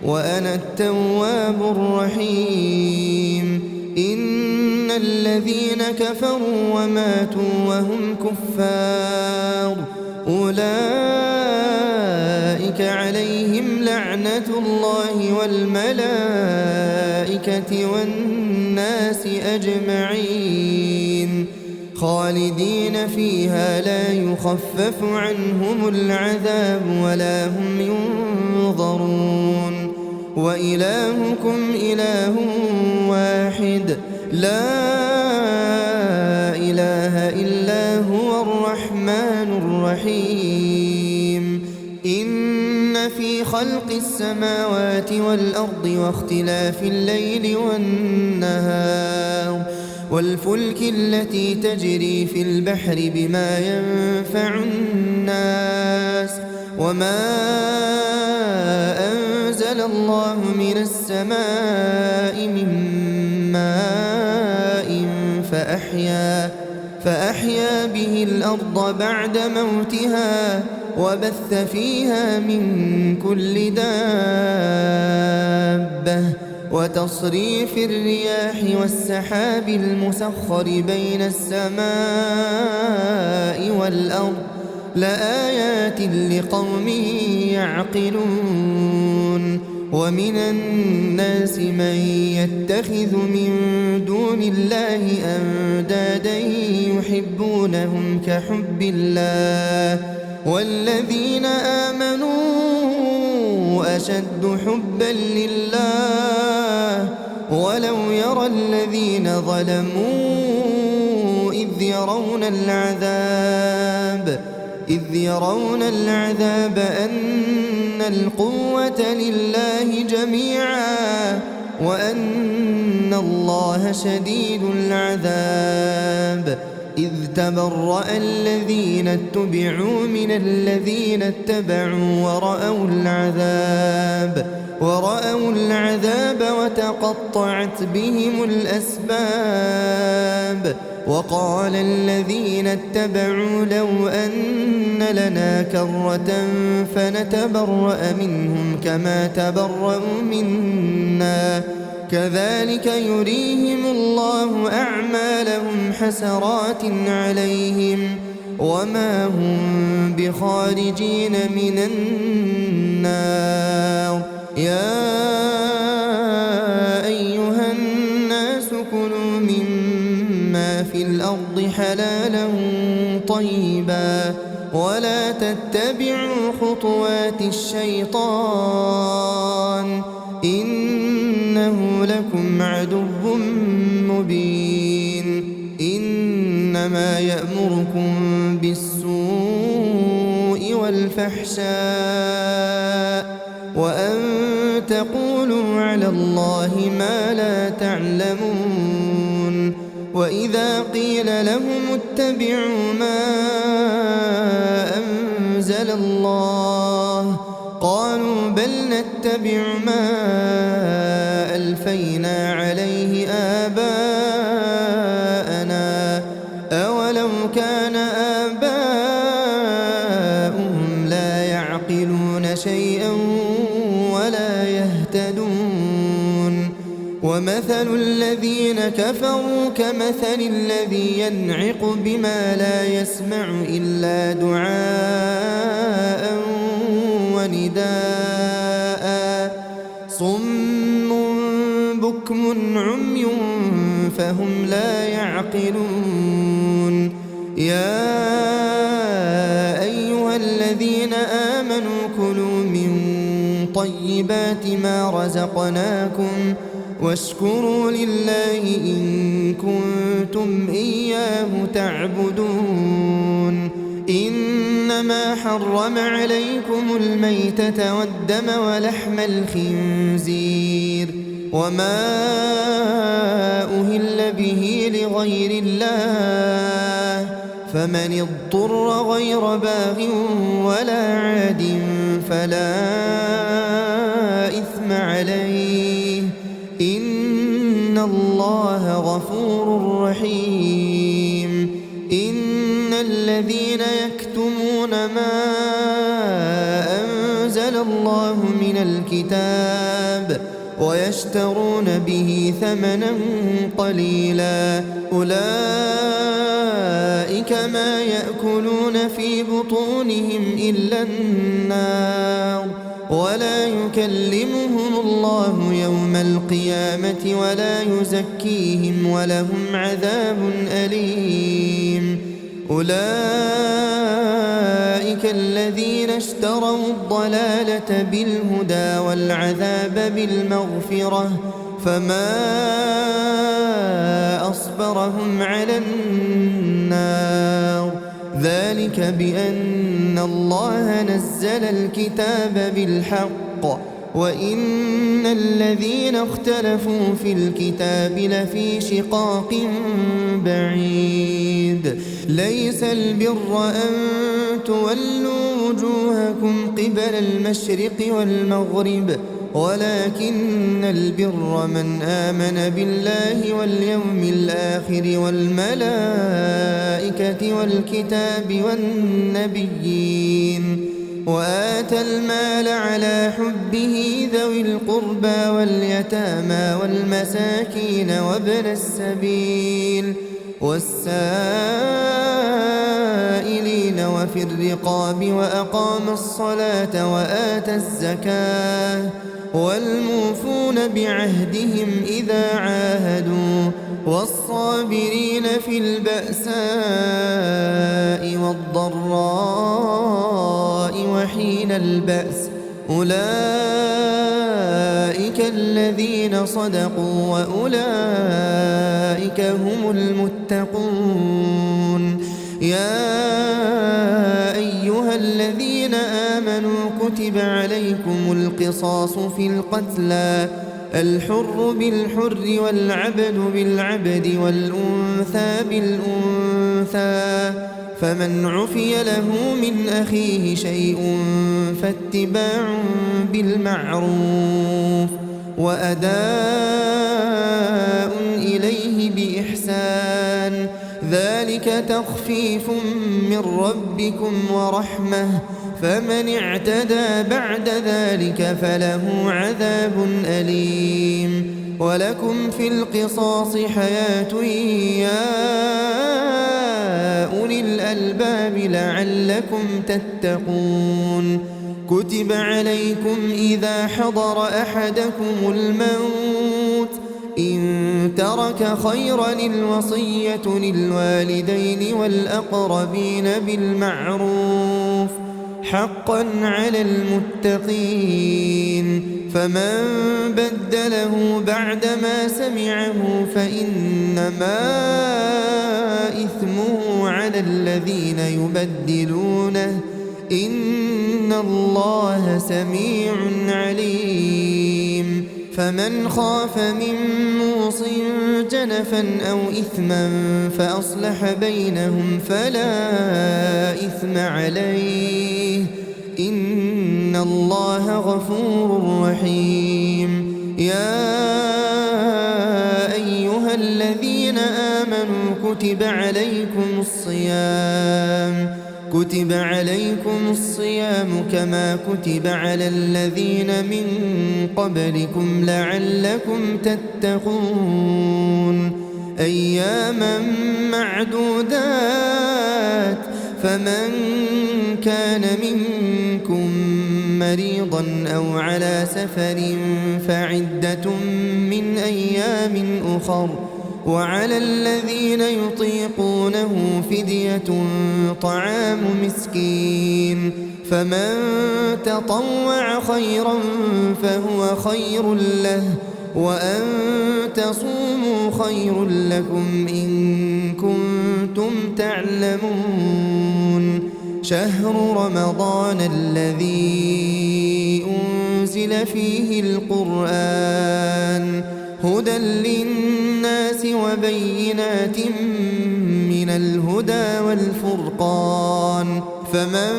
وأنا التواب الرحيم. إن الذين كفروا وماتوا وهم كفار أولئك أولئك عليهم لعنة الله والملائكة والناس أجمعين خالدين فيها لا يخفف عنهم العذاب ولا هم ينظرون وإلهكم إله واحد لا إله إلا هو الرحمن الرحيم إن في خلق السماوات والأرض واختلاف الليل والنهار والفلك التي تجري في البحر بما ينفع الناس وما أنزل الله من السماء من ماء فأحيا به الأرض بعد موتها وبث فيها من كل دابة وتصريف الرياح والسحاب المسخر بين السماء والأرض لآيات لقوم يعقلون ومن الناس من يتخذ من دون الله أندادا يحبونهم كحب الله والذين آمنوا أشد حبا لله ولو يرى الذين ظلموا إذ يرون العذاب أن القوة لله جميعا وأن الله شديد العذاب إذ تبرأ الذين اتبعوا من الذين اتبعوا ورأوا العذاب وتقطعت بهم الأسباب وقال الذين اتبعوا لو أن لنا كرة فنتبرأ منهم كما تبرأوا منا كذلك يريهم الله أعمالهم حسرات عليهم وما هم بخارجين من النار يا أيها الناس كلوا مما في الأرض حلالا طيبا ولا تتبعوا خطوات الشيطان إنه لكم عدو مبين إنما يأمركم بالسوء والفحشاء وأن تقولوا على الله ما لا تعلمون وإذا قيل لهم اتبعوا ما أنزل الله قالوا بل نتبع ما ألفينا عليه آباءنا أولو كان آباؤهم لا يعقلون شيئا ولا يهتدون ومثل الذين كفروا كمثل الذي ينعق بما لا يسمع إلا دعاء ونداء صم بكم عمي فهم لا يعقلون يا أيها الذين آمنوا كلوا من طيبات ما رزقناكم واشكروا لله إن كنتم إياه تعبدون إنما حرم عليكم الميتة والدم ولحم الخنزير وما أهل به لغير الله فمن اضطر غير باغ ولا عاد فلا إثم عليه إن الله غفور رحيم إن الذين يكتمون ما أنزل الله من الكتاب ويشترون به ثمنا قليلا أولئك ما يأكلون في بطونهم إلا النار ولا يكلمهم الله يوم القيامة ولا يزكيهم ولهم عذاب أليم أولئك الذين اشتروا الضلالة بالهدى والعذاب بالمغفرة فما أصبرهم على النار ذلك بأن الله نزل الكتاب بالحق وإن الذين اختلفوا في الكتاب لفي شقاق بعيد ليس البر أن تولوا وجوهكم قبل المشرق والمغرب ولكن البر من آمن بالله واليوم الآخر والملائكة والكتاب والنبيين وآتى المال على حبه ذوي القربى واليتامى والمساكين وابن السبيل والسائلين وفي الرقاب وأقام الصلاة وآتى الزكاة والموفون بعهدهم إذا عاهدوا والصابرين في البأساء والضراء وحين البأس أولئك الذين صدقوا وأولئك هم المتقون يا أيها الذين آمنوا كتب عليكم القصاص في القتلى الحر بالحر والعبد بالعبد والأنثى بالأنثى فمن عفي له من أخيه شيء فاتباع بالمعروف وأداء إليه بإحسان ذلك تخفيف من ربكم ورحمة فمن اعتدى بعد ذلك فله عذاب أليم ولكم في القصاص حياة يا أولي الألباب لعلكم تتقون كتب عليكم إذا حضر أحدكم الموت إن ترك خيرا الوصية للوالدين والأقربين بالمعروف حقا على المتقين فمن بدله بعدما سمعه فإنما إثمه على الذين يبدلونه إن الله سميع عليم فمن خاف من موص جنفا أو إثما فأصلح بينهم فلا إثم عليه إن الله غفور رحيم يا أيها الذين آمنوا كتب عليكم الصيام كما كتب على الذين من قبلكم لعلكم تتقون أياما معدودات فمن كان منكم مريضا أو على سفر فعدة من أيام أخر وعلى الذين يطيقونه فدية طعام مسكين فمن تطوع خيرا فهو خير له وأن تصوموا خير لكم إن كنتم تعلمون شهر رمضان الذي أنزل فيه القرآن هدى للناس وبينات من الهدى والفرقان فمن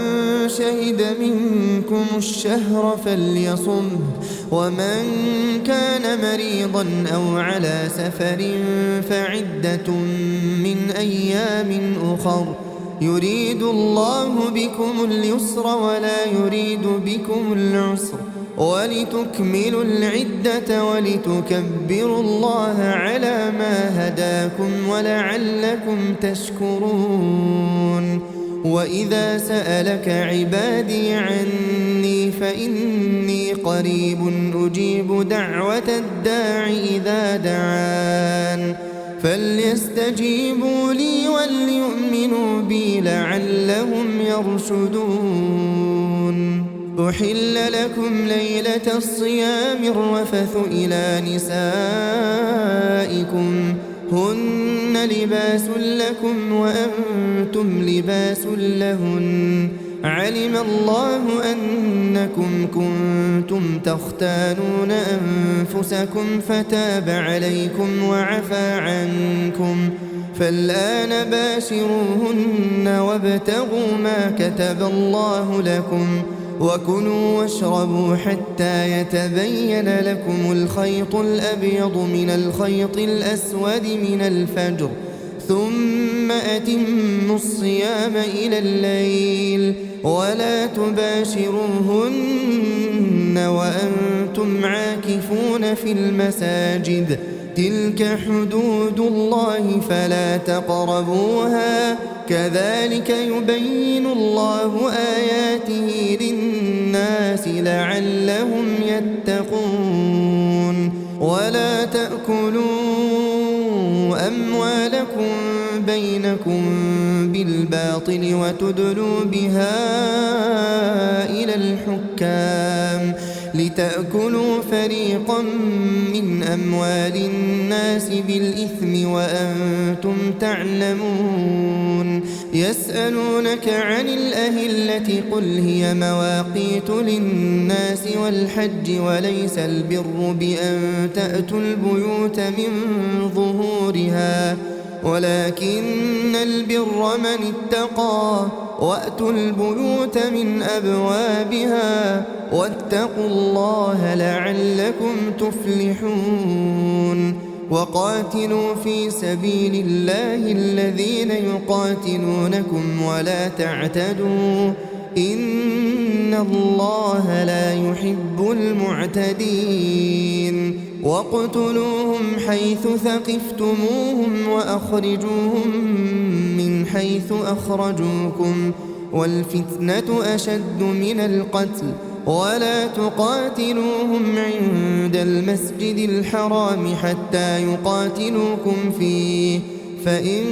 شهد منكم الشهر فليصمه ومن كان مريضا أو على سفر فعدة من أيام أخر يريد الله بكم اليسر ولا يريد بكم العسر ولتكملوا العدة ولتكبروا الله على ما هداكم ولعلكم تشكرون وإذا سألك عبادي عني فإني قريب أجيب دعوة الداع إذا دعان فليستجيبوا لي وليؤمنوا بي لعلهم يرشدون أحل لكم ليلة الصيام الرفث إلى نسائكم هن لباس لكم وأنتم لباس لهن علم الله أنكم كنتم تختانون أنفسكم فتاب عليكم وعفى عنكم فالآن باشروهن وابتغوا ما كتب الله لكم وكلوا واشربوا حتى يتبين لكم الخيط الأبيض من الخيط الأسود من الفجر ثم أتموا الصيام إلى الليل ولا تباشروهن وأنتم عاكفون في المساجد تلك حدود الله فلا تقربوها كذلك يبين الله آياته للناس لعلهم يتقون ولا تأكلوا أموالكم بينكم بالباطل وتدلوا بها إلى الحكام لتأكلوا فريقا من أموال الناس بالإثم وأنتم تعلمون يسألونك عن الأهلة قل هي مواقيت للناس والحج وليس البر بأن تأتوا البيوت من ظهورها ولكن البر من اتقى وأتوا البيوت من أبوابها واتقوا الله لعلكم تفلحون وقاتلوا في سبيل الله الذين يقاتلونكم ولا تعتدوا إن الله لا يحب المعتدين واقتلوهم حيث ثقفتموهم وأخرجوهم من حيث أخرجوكم والفتنة أشد من القتل ولا تقاتلوهم عند المسجد الحرام حتى يقاتلوكم فيه فإن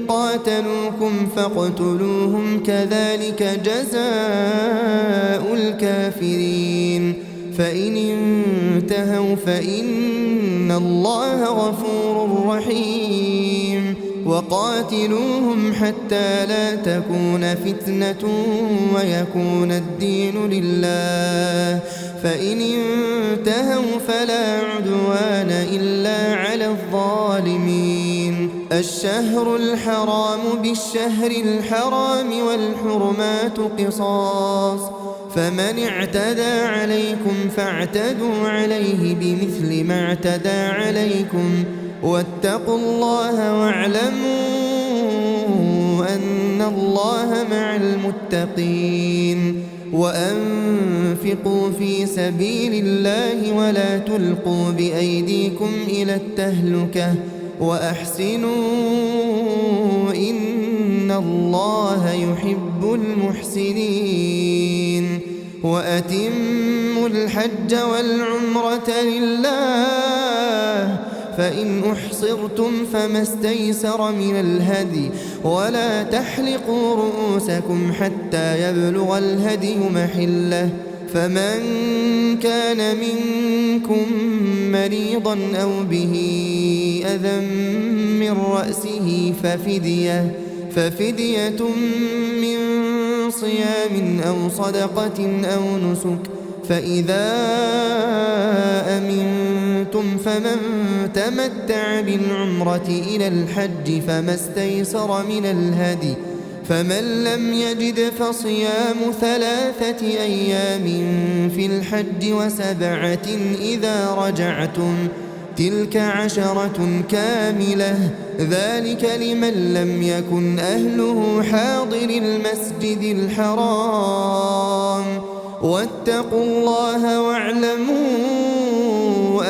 قاتلوكم فاقتلوهم كذلك جزاء الكافرين فإن انتهوا فإن الله غفور رحيم وقاتلوهم حتى لا تكون فتنة ويكون الدين لله فإن انتهوا فلا عدوان إلا على الظالمين الشهر الحرام بالشهر الحرام والحرمات قصاص فمن اعتدى عليكم فاعتدوا عليه بمثل ما اعتدى عليكم واتقوا الله واعلموا أن الله مع المتقين وأنفقوا في سبيل الله ولا تلقوا بأيديكم إلى التهلكة وأحسنوا إن الله يحب المحسنين وأتموا الحج والعمرة لله فإن أحصرتم فما استيسر من الهدي ولا تحلقوا رؤوسكم حتى يبلغ الهدي محله فمن كان منكم مريضا أو به أذى من رأسه ففدية من صيام أو صدقة أو نسك فإذا أمنتم فمن تمتع بالعمرة إلى الحج فما استيسر من الهدي فمن لم يجد فصيام 3 أيام في الحج و7 إذا رجعتم تلك 10 كاملة ذلك لمن لم يكن أهله حاضر المسجد الحرام واتقوا الله واعلموا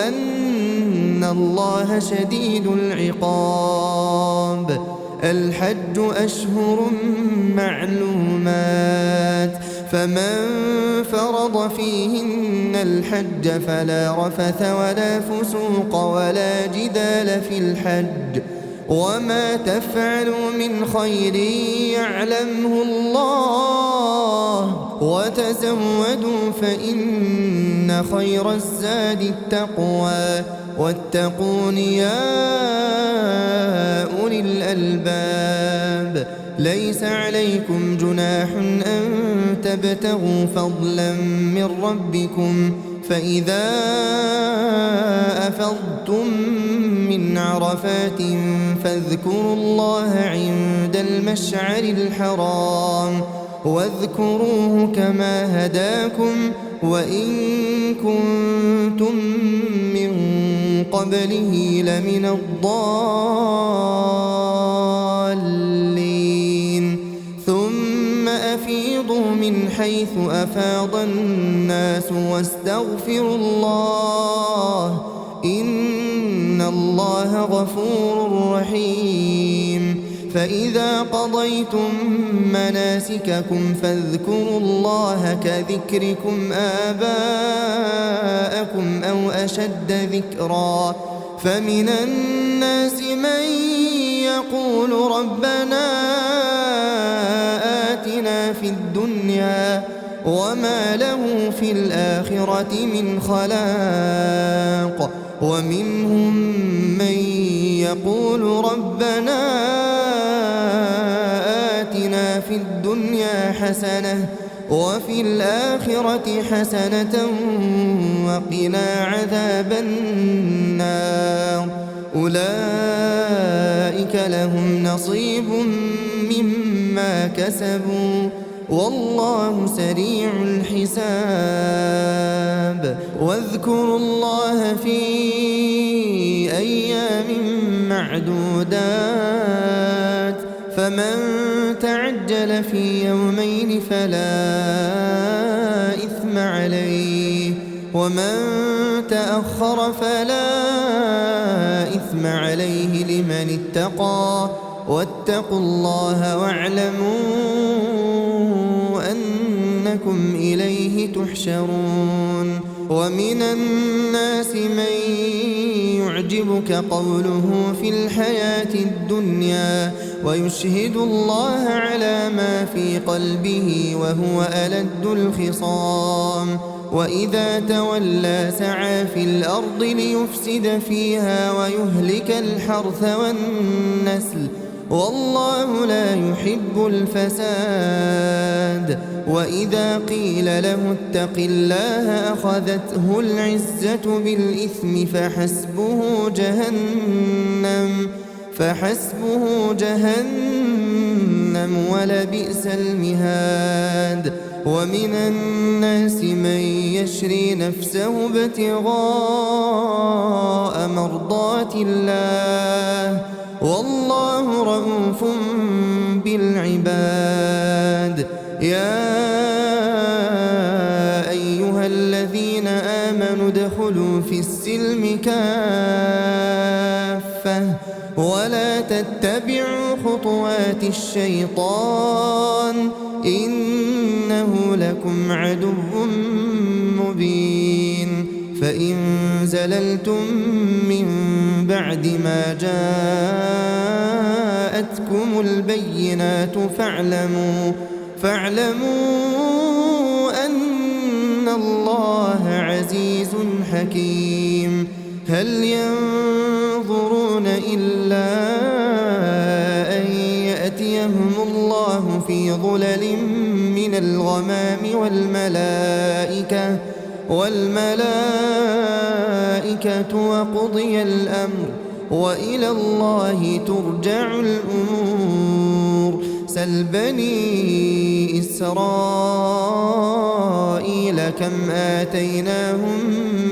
أن الله شديد العقاب الحج أشهر معلومات فمن فرض فيهن الحج فلا رفث ولا فسوق ولا جدال في الحج وما تفعلوا من خير يعلمه الله وتزودوا فإن خير الزاد التقوى واتقون يا أولي الألباب ليس عليكم جناح أن تبتغوا فضلا من ربكم فإذا أفضتم من عرفات فاذكروا الله عند المشعر الحرام واذكروه كما هداكم وإن كنتم من قبله لمن الضالين ثم أفيضوا من حيث أفاض الناس واستغفروا الله إن الله غفور رحيم فإذا قضيتم مناسككم فاذكروا الله كذكركم آباءكم أو أشد ذكرا فمن الناس من يقول ربنا آتنا في الدنيا وما له في الآخرة من خلاق ومنهم من يقول ربنا آتنا في الدنيا حسنة وفي الآخرة حسنة وقنا عذاب النار أولئك لهم نصيب مما كسبوا والله سريع الحساب واذكروا الله في أيام معدودات فمن تعجل في يومين فلا إثم عليه ومن تأخر فلا إثم عليه لمن اتقى واتقوا الله واعلموا أنكم إليه تحشرون ومن الناس من يعجبك قوله في الحياة الدنيا ويشهد الله على ما في قلبه وهو ألد الخصام وإذا تولى سعى في الأرض ليفسد فيها ويهلك الحرث والنسل والله لا يحب الفساد وإذا قيل له اتق الله أخذته العزة بالإثم فحسبه جهنم ولبئس المهاد ومن الناس من يشري نفسه ابتغاء مرضات الله والله رؤوف بالعباد يا أيها الذين آمنوا ادخلوا في السلم كافة ولا تتبعوا خطوات الشيطان إنه لكم عدو مبين فإن زللتم من بعد ما جاءتكم البينات فاعلموا أن الله عزيز حكيم هل ينظرون إلا أن يأتيهم الله في ظلل من الغمام والملائكة وقضي الأمر وإلى الله ترجع الأمور سل بني إسرائيل كم آتيناهم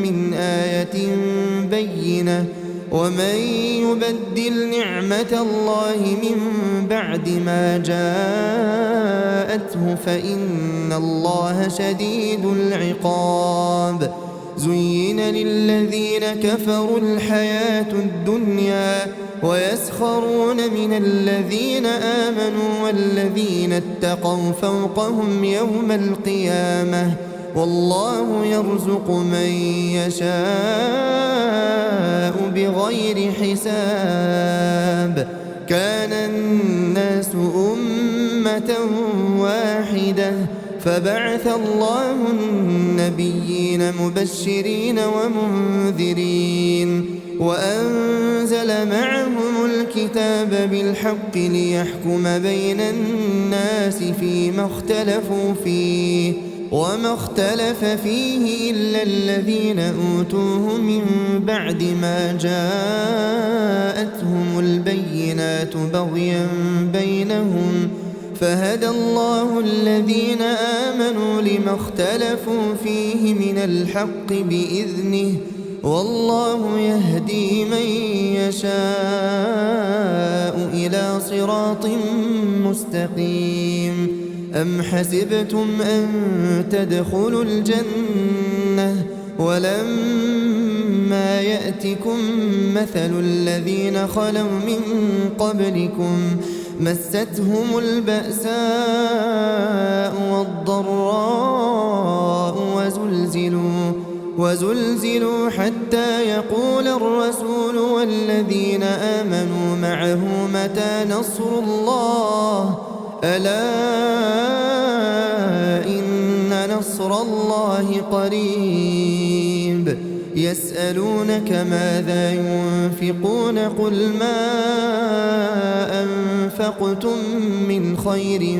من آية بالبينة ومن يبدل نعمة الله من بعد ما جاءته فإن الله شديد العقاب زين للذين كفروا الحياة الدنيا ويسخرون من الذين آمنوا والذين اتقوا فوقهم يوم القيامة والله يرزق من يشاء بغير حساب كان الناس أمة واحدة فبعث الله النبيين مبشرين ومنذرين وأنزل معهم الكتاب بالحق ليحكم بين الناس فيما اختلفوا فيه وما اختلف فيه إلا الذين أوتوه من بعد ما جاءتهم البينات بغيا بينهم فهدى الله الذين آمنوا لما اختلفوا فيه من الحق بإذنه والله يهدي من يشاء إلى صراط مستقيم أم حسبتم أن تدخلوا الجنة ولما يأتكم مثل الذين خلوا من قبلكم مستهم البأساء والضراء وزلزلوا حتى يقول الرسول والذين آمنوا معه متى نصر الله ألا إن نصر الله قريب يسألونك ماذا ينفقون قل ما أنفقتم من خير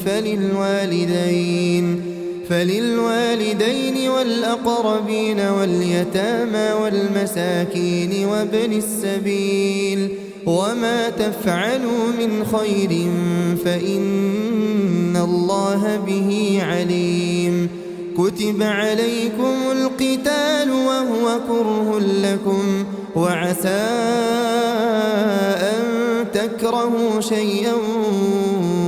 فللوالدين والأقربين واليتامى والمساكين وابن السبيل وما تفعلوا من خير فإن الله به عليم كتب عليكم القتال وهو كره لكم وعسى أن تكرهوا شيئا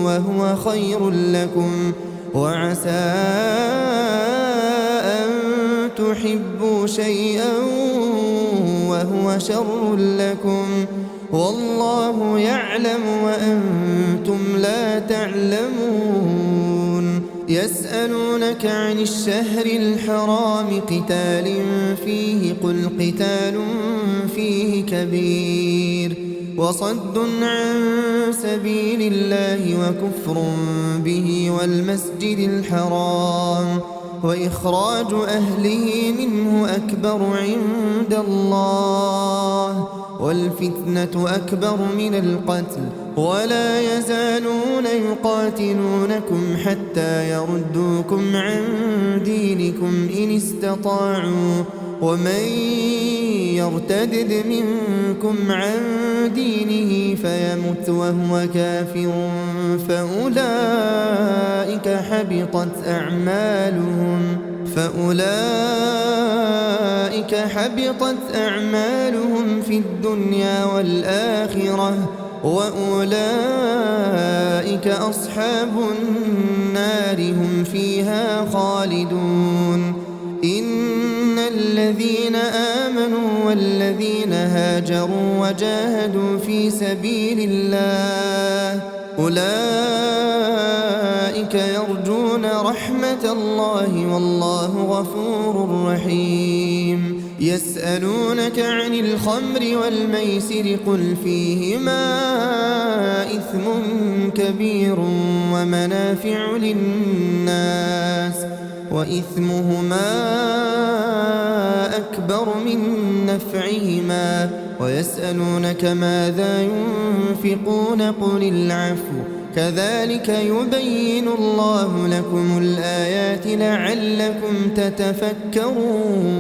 وهو خير لكم وعسى أن تحبوا شيئا وهو شر لكم والله يعلم وأنتم لا تعلمون يسألونك عن الشهر الحرام قتال فيه قل قتال فيه كبير وصد عن سبيل الله وكفر به والمسجد الحرام وإخراج أهله منه أكبر عند الله والفتنة أكبر من القتل ولا يزالون يقاتلونكم حتى يردوكم عن دينكم إن استطاعوا ومن يرتدد منكم عن دينه فيمت وهو كافر فأولئك حبطت أعمالهم في الدنيا والآخرة وأولئك أصحاب النار هم فيها خالدون إن الذين آمنوا والذين هاجروا وجاهدوا في سبيل الله أولئك يرجون رحمة الله والله غفور رحيم يسألونك عن الخمر والميسر قل فيهما إثم كبير ومنافع للناس وإثمهما أكبر من نفعهما ويسألونك ماذا ينفقون قل العفو كذلك يبين الله لكم الآيات لعلكم تتفكرون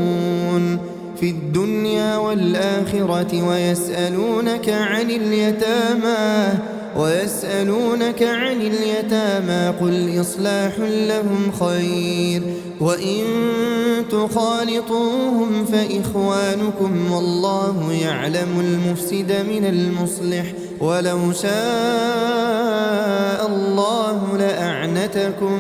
في الدنيا والآخرة ويسألونك عن اليتامى قل إصلاح لهم خير وإن تخالطوهم فإخوانكم والله يعلم المفسد من المصلح ولو شاء الله لأعنتكم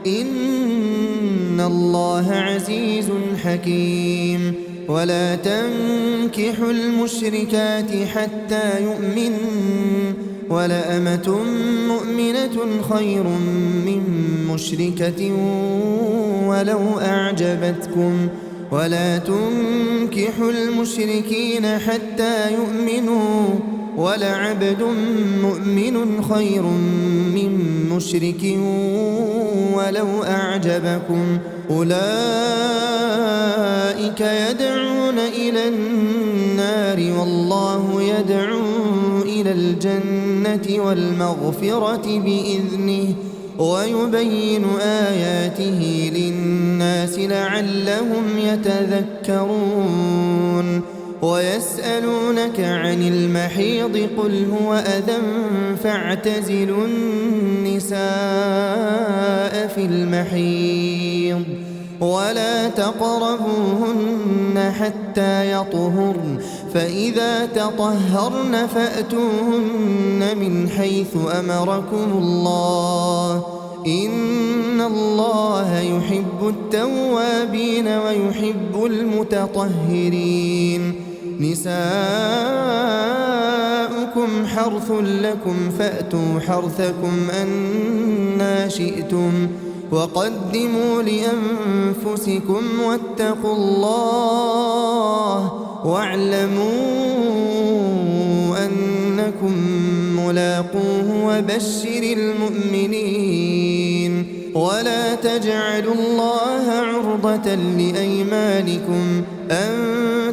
إن الله عزيز حكيم ولا تنكحوا المشركات حتى يؤمنوا ولأمة مؤمنة خير من مشركة ولو أعجبتكم ولا تنكحوا المشركين حتى يؤمنوا ولعبد مؤمن خير من مشرك ولو أعجبكم أولئك يدعون إلى النار والله يدعو إلى الجنة والمغفرة بإذنه ويبين آياته للناس لعلهم يتذكرون ويسألونك عن المحيض قل هو أذى فاعتزلوا النساء في المحيض ولا تقربوهن حتى يطهرن فإذا تطهرن فأتوهن من حيث أمركم الله إن الله يحب التوابين ويحب المتطهرين نساؤكم حرث لكم فأتوا حرثكم أنى شئتم وقدموا لأنفسكم واتقوا الله واعلموا أنكم ملاقوه وبشر المؤمنين ولا تجعلوا الله عرضة لأيمانكم أن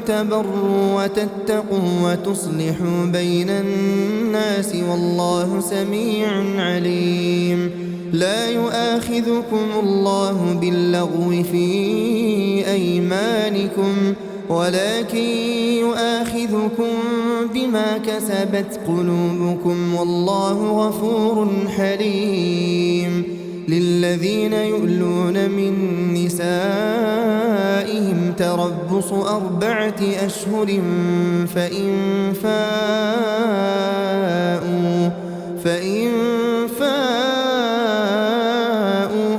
تبروا وتتقوا وتصلحوا بين الناس والله سميع عليم لا يؤاخذكم الله باللغو في أيمانكم ولكن يؤاخذكم بما كسبت قلوبكم والله غفور حليم للذين يؤلون من نسائهم تربص 4 أشهر فإن فاءوا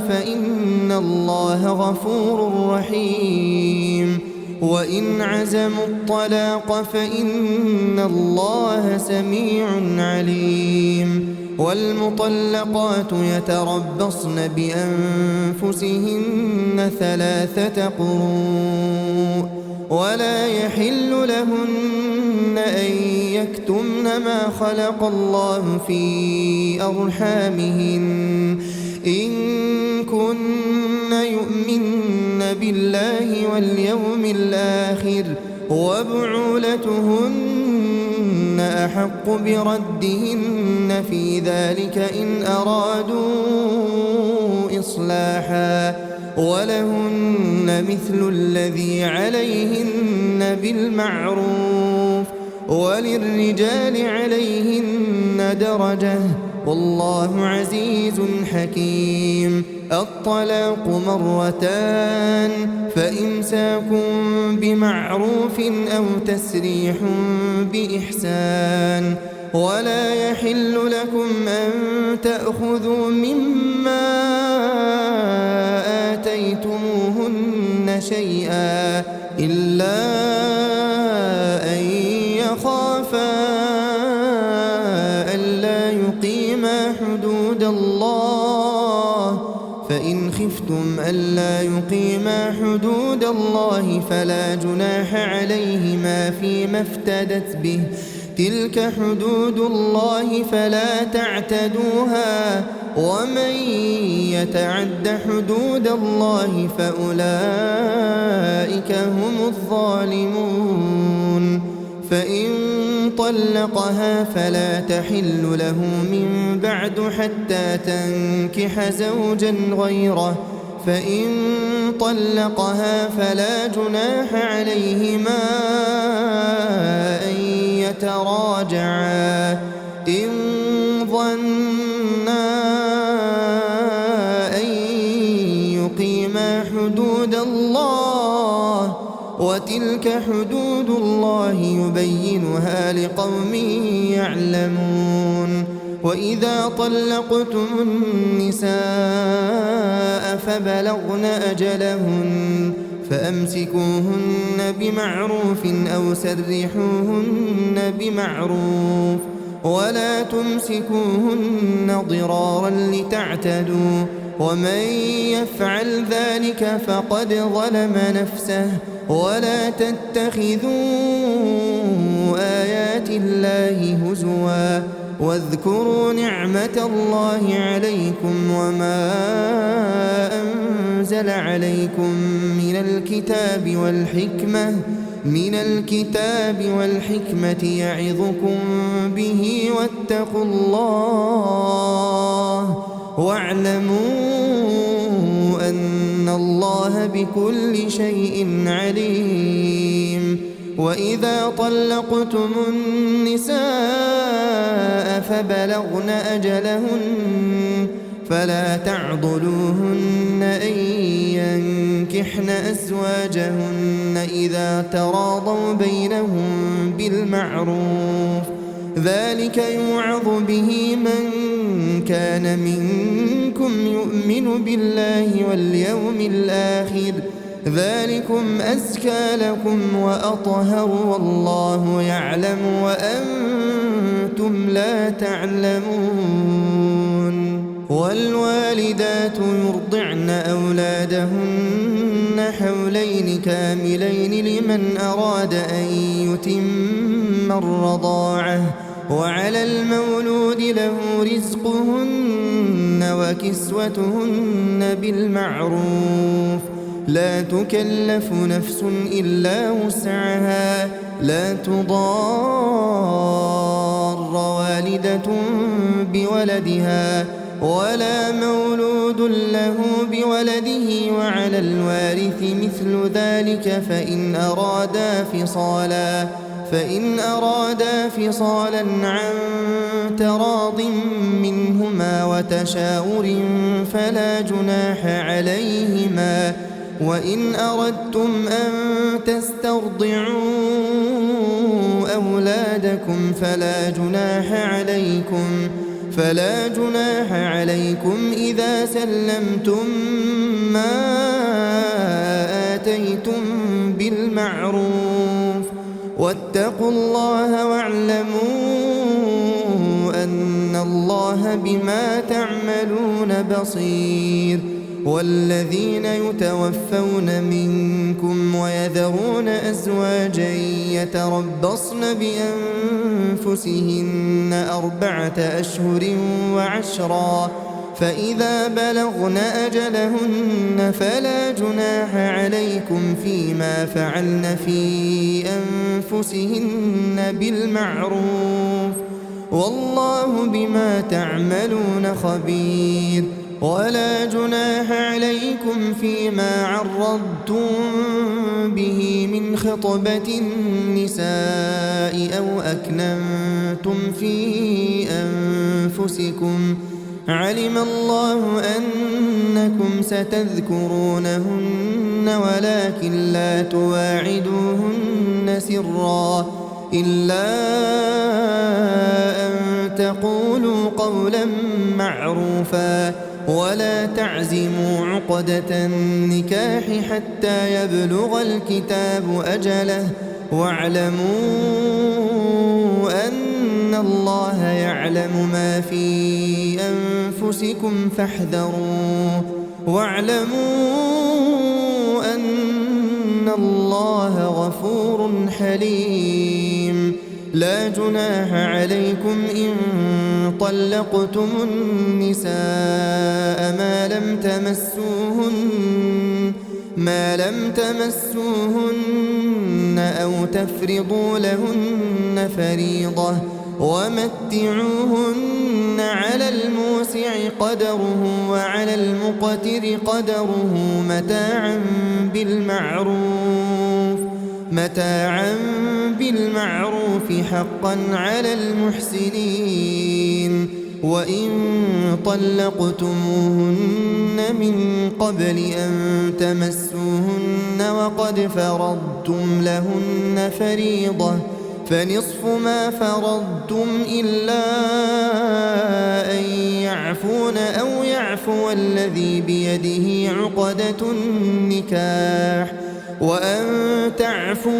فإن الله غفور رحيم وإن عزموا الطلاق فإن الله سميع عليم والمطلقات يتربصن بأنفسهن 3 قروء ولا يحل لهن أن يكتمن ما خلق الله في أرحامهن إن كن يؤمن بالله واليوم الآخر وبعولتهن أحق بردهن في ذلك إن أرادوا إصلاحا ولهن مثل الذي عليهن بالمعروف وللرجال عليهن درجة والله عزيز حكيم الطلاق 2 فإمساك بمعروف أو تسريح بإحسان ولا يحل لكم أن تأخذوا مما آتيتموهن شيئا إلا أن يخافا ألا يقيما حدود الله فإن خفتم ألا يقيما حدود الله فلا جناح عليهما فيما افتدت به تلك حدود الله فلا تعتدوها ومن يتعد حدود الله فأولئك هم الظالمون فإن طلقها فلا تحل له من بعد حتى تنكح زوجا غيره فإن طلقها فلا جناح عليهما أن يتراجعا إن ظنا أن يقيما حدود وتلك حدود الله يبينها لقوم يعلمون وإذا طلقتم النساء فبلغن أجلهن فأمسكوهن بمعروف أو سرحوهن بمعروف ولا تمسكوهن ضرارا لتعتدوا ومن يفعل ذلك فقد ظلم نفسه ولا تتخذوا آيات الله هزوا واذكروا نعمة الله عليكم وما أنزل عليكم من الكتاب والحكمة يعظكم به واتقوا الله واعلموا أن الله بكل شيء عليم وإذا طلقتم النساء فبلغن أجلهن فلا تعضلوهن أن ينكحن أزواجهن إذا تراضوا بينهم بالمعروف ذلك يوعظ به من كان منكم يؤمن بالله واليوم الآخر ذلكم أزكى لكم وأطهر والله يعلم وأنتم لا تعلمون والوالدات يرضعن أولادهن حولين كاملين لمن أراد أن يتم الرضاعة وعلى المولود له رزقهن وكسوتهن بالمعروف لا تكلف نفس إلا وسعها لا تضار والدة بولدها ولا مولود له بولده وعلى الوارث مثل ذلك فإن أرادا فصالا عن تراض منهما وتشاور فلا جناح عليهما وإن أردتم أن تسترضعوا أولادكم فلا جناح عليكم إذا سلمتم ما آتيتم بالمعروف واتقوا الله واعلموا أن الله بما تعملون بصير والذين يتوفون منكم ويذرون أزواجا يتربصن بأنفسهن 4 أشهر وعشرا فإذا بلغن أجلهن فلا جناح عليكم فيما فعلن في أنفسهن بالمعروف والله بما تعملون خبير ولا جناح عليكم فيما عرضتم به من خطبة النساء أو أكننتم في أنفسكم علم الله أنكم ستذكرونهن ولكن لا تواعدوهن سرا إلا أن تقولوا قولا معروفا ولا تعزموا عقدة النكاح حتى يبلغ الكتاب أجله واعلموا أن الله يعلم ما في أنفسكم فاحذروه واعلموا أن الله غفور حليم لا جناح عليكم إن طلقتم النساء ما لم تمسوهن أو تفرضوا لهن فريضة ومتعوهن على الموسع قدره وعلى المقتر قدره متاعا بالمعروف حقا على المحسنين وإن طلقتموهن من قبل أن تمسوهن وقد فرضتم لهن فريضة فنصف ما فرضتم إلا أن يعفون أو يعفو الذي بيده عقدة النكاح وأن تعفوا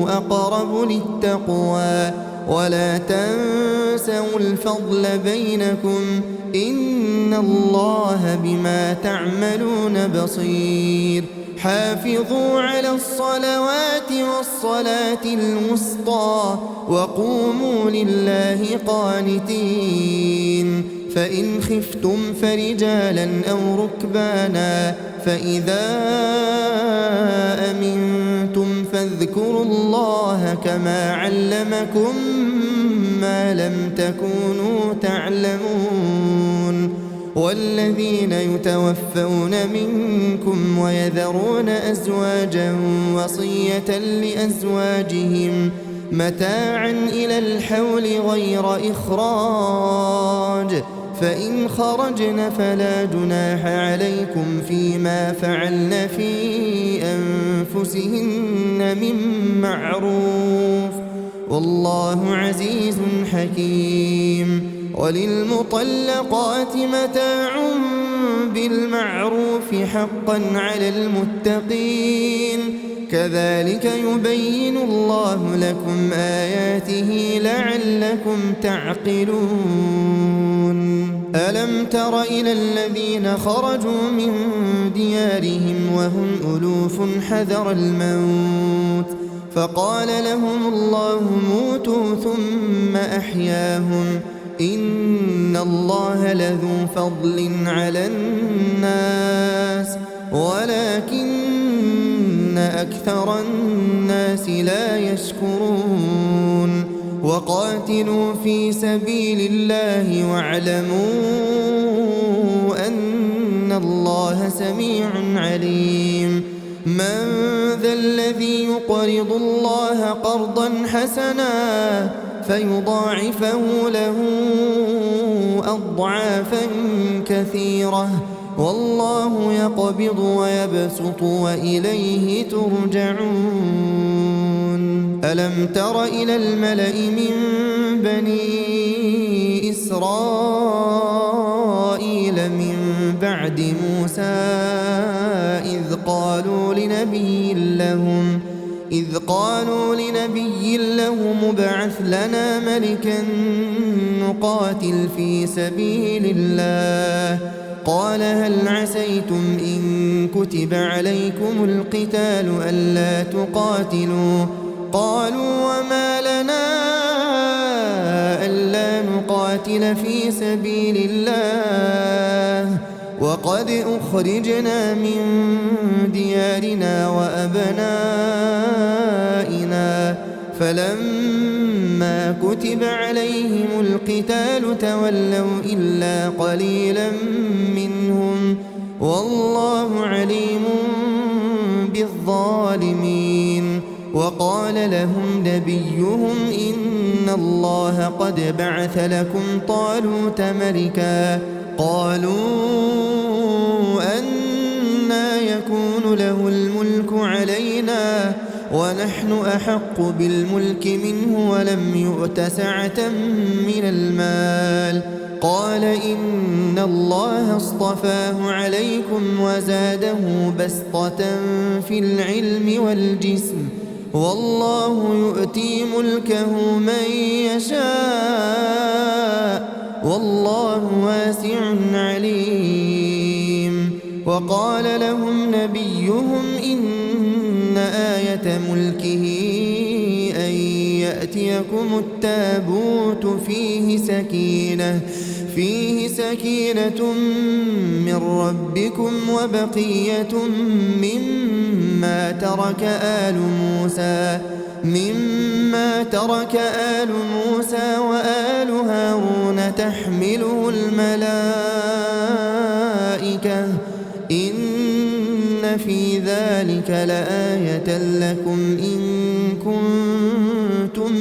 أقرب للتقوى ولا تنسوا الفضل بينكم إن الله بما تعملون بصير حافظوا على الصلوات والصلاة الوسطى وقوموا لله قانتين فإن خفتم فرجالا أو ركبانا فإذا أمنتم فاذكروا الله كما علمكم ما لم تكونوا تعلمون والذين يتوفون منكم ويذرون أزواجا وصية لأزواجهم متاعا إلى الحول غير إخراج فإن خرجن فلا جناح عليكم فيما فعلن في أنفسهن من معروف والله عزيز حكيم وللمطلقات متاع بالمعروف حقا على المتقين كذلك يبين الله لكم آياته لعلكم تعقلون ألم تر إلى الذين خرجوا من ديارهم وهم ألوف حذر الموت فقال لهم الله موتوا ثم أحياهم إن الله لذو فضل على الناس ولكن أكثر الناس لا يشكرون وقاتلوا في سبيل الله واعلموا أن الله سميع عليم من ذا الذي يقرض الله قرضا حسنا فيضاعفه له أضعافا كثيرة والله يقبض ويبسط وإليه ترجعون ألم تر إلى الملأ من بني إسرائيل من بعد موسى إذ قالوا لنبي لهم ابعث لنا ملكا نقاتل في سبيل الله قال هل عسيتم إن كتب عليكم القتال ألا تقاتلوا قالوا وما لنا ألا نقاتل في سبيل الله وقد أخرجنا من ديارنا وأبنائنا فلما كتب عليهم القتال تولوا إلا قليلا منهم والله عليم بالظالمين وقال لهم نبيهم إن الله قد بعث لكم طالوت ملكا قالوا أنى يكون له الملك علينا ونحن أحق بالملك منه ولم يؤت سعة من المال قال إن الله اصطفاه عليكم وزاده بسطة في العلم والجسم والله يؤتي ملكه من يشاء والله واسع عليم وقال لهم نبيهم إن آية ملكه أن يأتيكم التابوت فيه سكينة من ربكم وبقية مما ترك آل موسى وآل هارون تحمله الملائكة إن في ذلك لآية لكم إن كنتم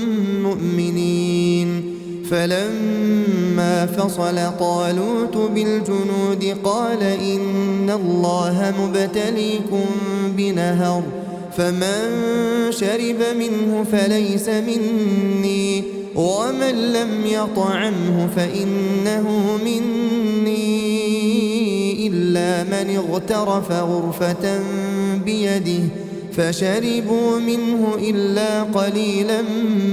مؤمنين فلما فصل طالوت بالجنود قال إن الله مبتليكم بنهر فمن شرب منه فليس مني ومن لم يطعمه فإنه مني إلا من اغترف غرفة بيده فشربوا منه إلا قليلا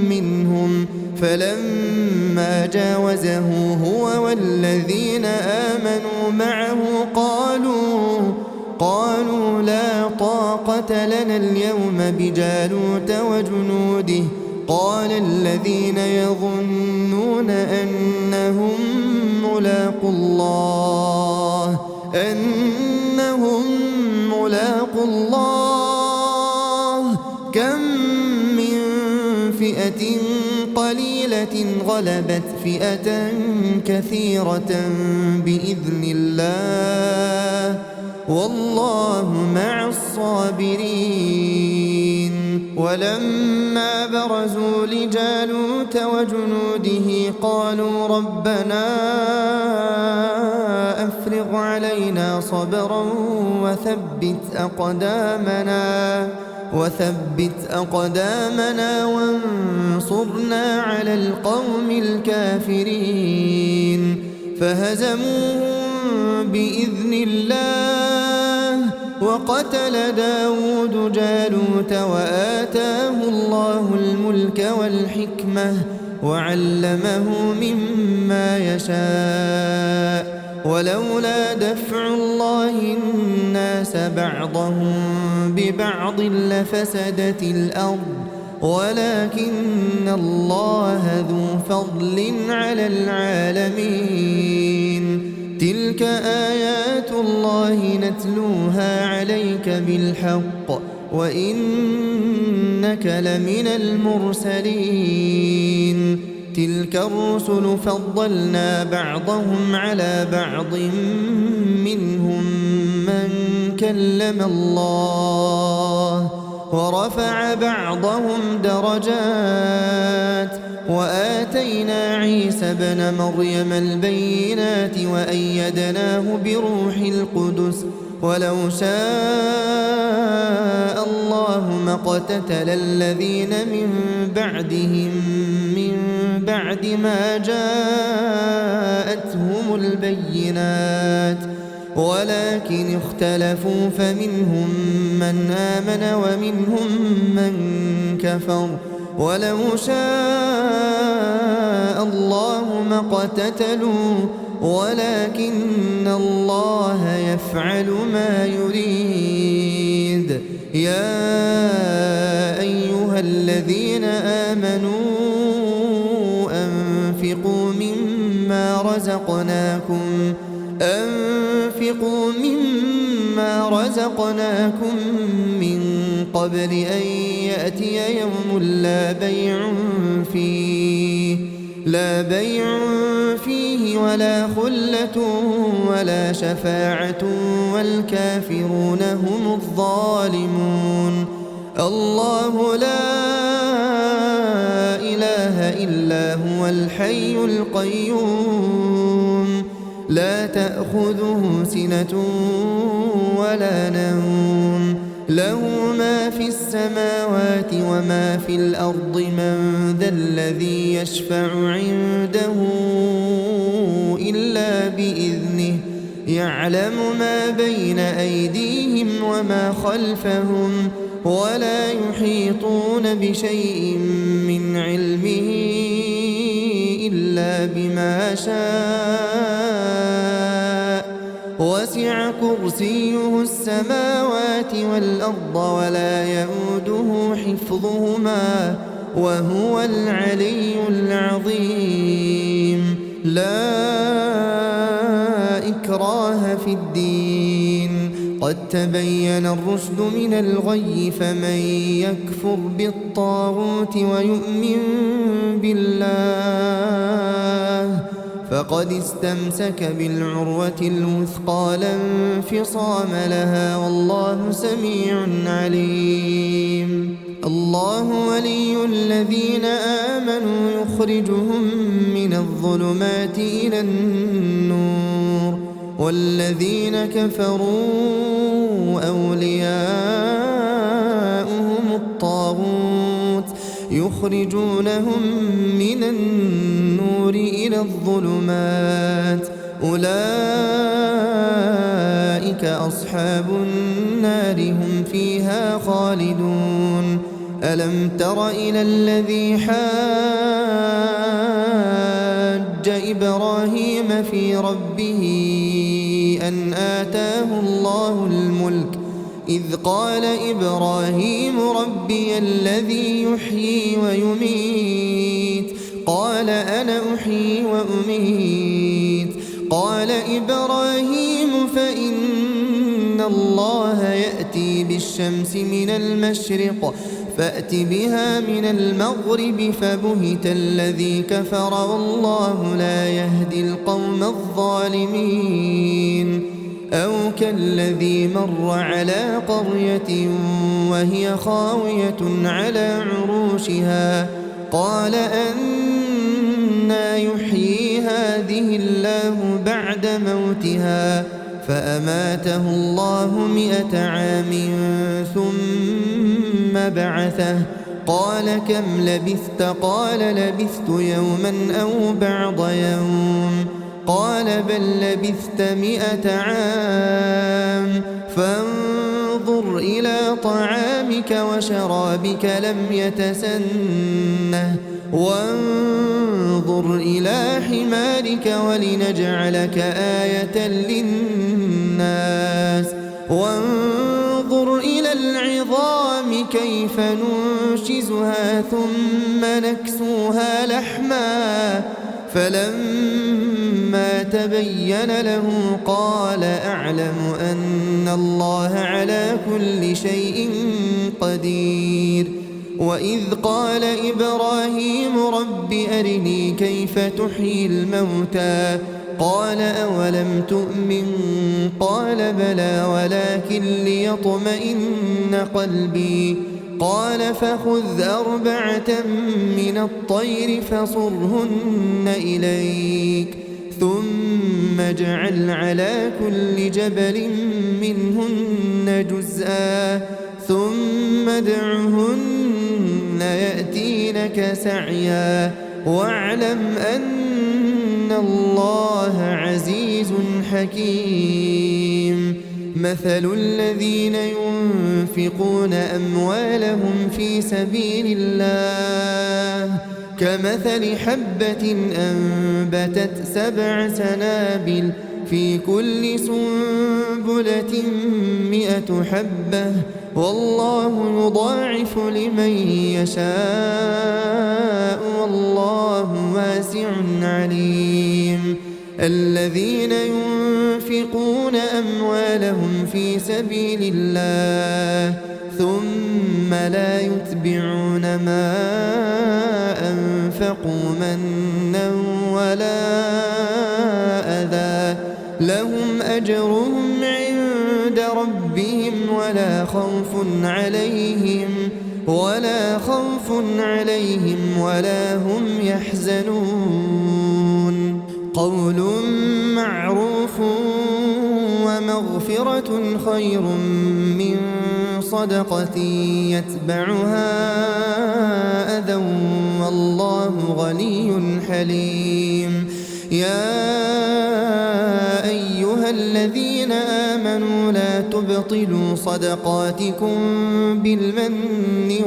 منهم فلما جاوزه هو والذين آمنوا معه قالوا لا طاقة لنا اليوم بجالوت وجنوده قال الذين يظنون أنهم ملاقو الله كم من فئة قليلة غلبت فئة كثيرة بإذن الله والله مع الصابرين. ولما برزوا لجالوت وجنوده قالوا ربنا أفرغ علينا صبرا وثبت أقدامنا وانصرنا على القوم الكافرين فهزموهم بإذن الله وقتل داود جالوت وآتاه الله الملك والحكمة وعلمه مما يشاء ولولا دفع الله الناس بعضهم ببعض لفسدت الأرض ولكن الله ذو فضل على العالمين. تلك آيات الله نتلوها عليك بالحق وإنك لمن المرسلين. تلك الرسل فضلنا بعضهم على بعض منهم من كلم الله ورفع بعضهم درجات وآتينا عيسى ابن مريم البينات وأيدناه بروح القدس ولو شاء الله ما اقتتل الذين من بعدهم من بعد ما جاءتهم البينات ولكن اختلفوا فمنهم من آمن ومنهم من كفر ولو شاء الله ما اقتتلوا ولكن الله يفعل ما يريد. يا أيها الذين آمنوا أنفقوا مما رزقناكم من قبل أن يأتي يوم لا بيع فيه ولا خلة ولا شفاعة والكافرون هم الظالمون. الله لا إله إلا هو الحي القيوم لا تأخذه سنة ولا نوم له ما في السماوات وما في الأرض من ذا الذي يشفع عنده إلا بإذنه يعلم ما بين أيديهم وما خلفهم ولا يحيطون بشيء من علمه إلا بما شاء وسع كرسيه السماوات والأرض ولا يؤوده حفظهما وهو العلي العظيم. لا إكراه في الدين قد تبين الرشد من الغي فمن يكفر بالطاغوت ويؤمن بالله فقد استمسك بالعروة الوثقى لا انفصام لها والله سميع عليم. الله ولي الذين آمنوا يخرجهم من الظلمات إلى النور والذين كفروا أولياؤهم الطاغوت يخرجونهم من النور إلى الظلمات أولئك أصحاب النار هم فيها خالدون ألم تر إلى الذي حاج إبراهيم في ربه أن آتاه الله الملك إذ قال إبراهيم ربي الذي يحيي ويميت قال أنا أحيي وأميت قال إبراهيم فإن الله يأتي بالشمس من المشرق فأت بها من المغرب فبهت الذي كفر والله لا يهدي القوم الظالمين أو كالذي مر على قرية وهي خاوية على عروشها قال أنى يحيي هذه الله بعد موتها فأماته الله 100 عام ثم بعثه قال كم لبثت قال لبثت يوما أو بعض يوم قال بل لبثت 100 عام فانظر إلى طعامك وشرابك لم يتسنه وانظر إلى حمارك ولنجعلك آية للناس وانظر إلى العظام كيف ننشزها ثم نكسوها لحما فلما تبين له قال أعلم أن الله على كل شيء قدير وإذ قال إبراهيم رب أرني كيف تحيي الموتى قال أولم تؤمن قال بلى ولكن ليطمئن قلبي قال فخذ 4 من الطير فصرهن إليك ثم اجعل على كل جبل منهن جزءا ثم ادعهن يأتينك سعيا واعلم أن الله عزيز حكيم مثل الذين ينفقون أموالهم في سبيل الله كمثل حبة أنبتت 7 سنابل في كل سنبلة 100 حبة والله يضاعف لمن يشاء والله واسع عليم الذين ينفقون أموالهم في سبيل الله ثم لا يتبعون ما أنفقوا منا ولا أذى لهم أجرهم عند ربهم ولا خوف عليهم ولا هم يحزنون قول معروف ومغفرة خير من صدقة يتبعها أذى والله غني حليم يا أيها الذين آمنوا لا تبطلوا صدقاتكم بالمن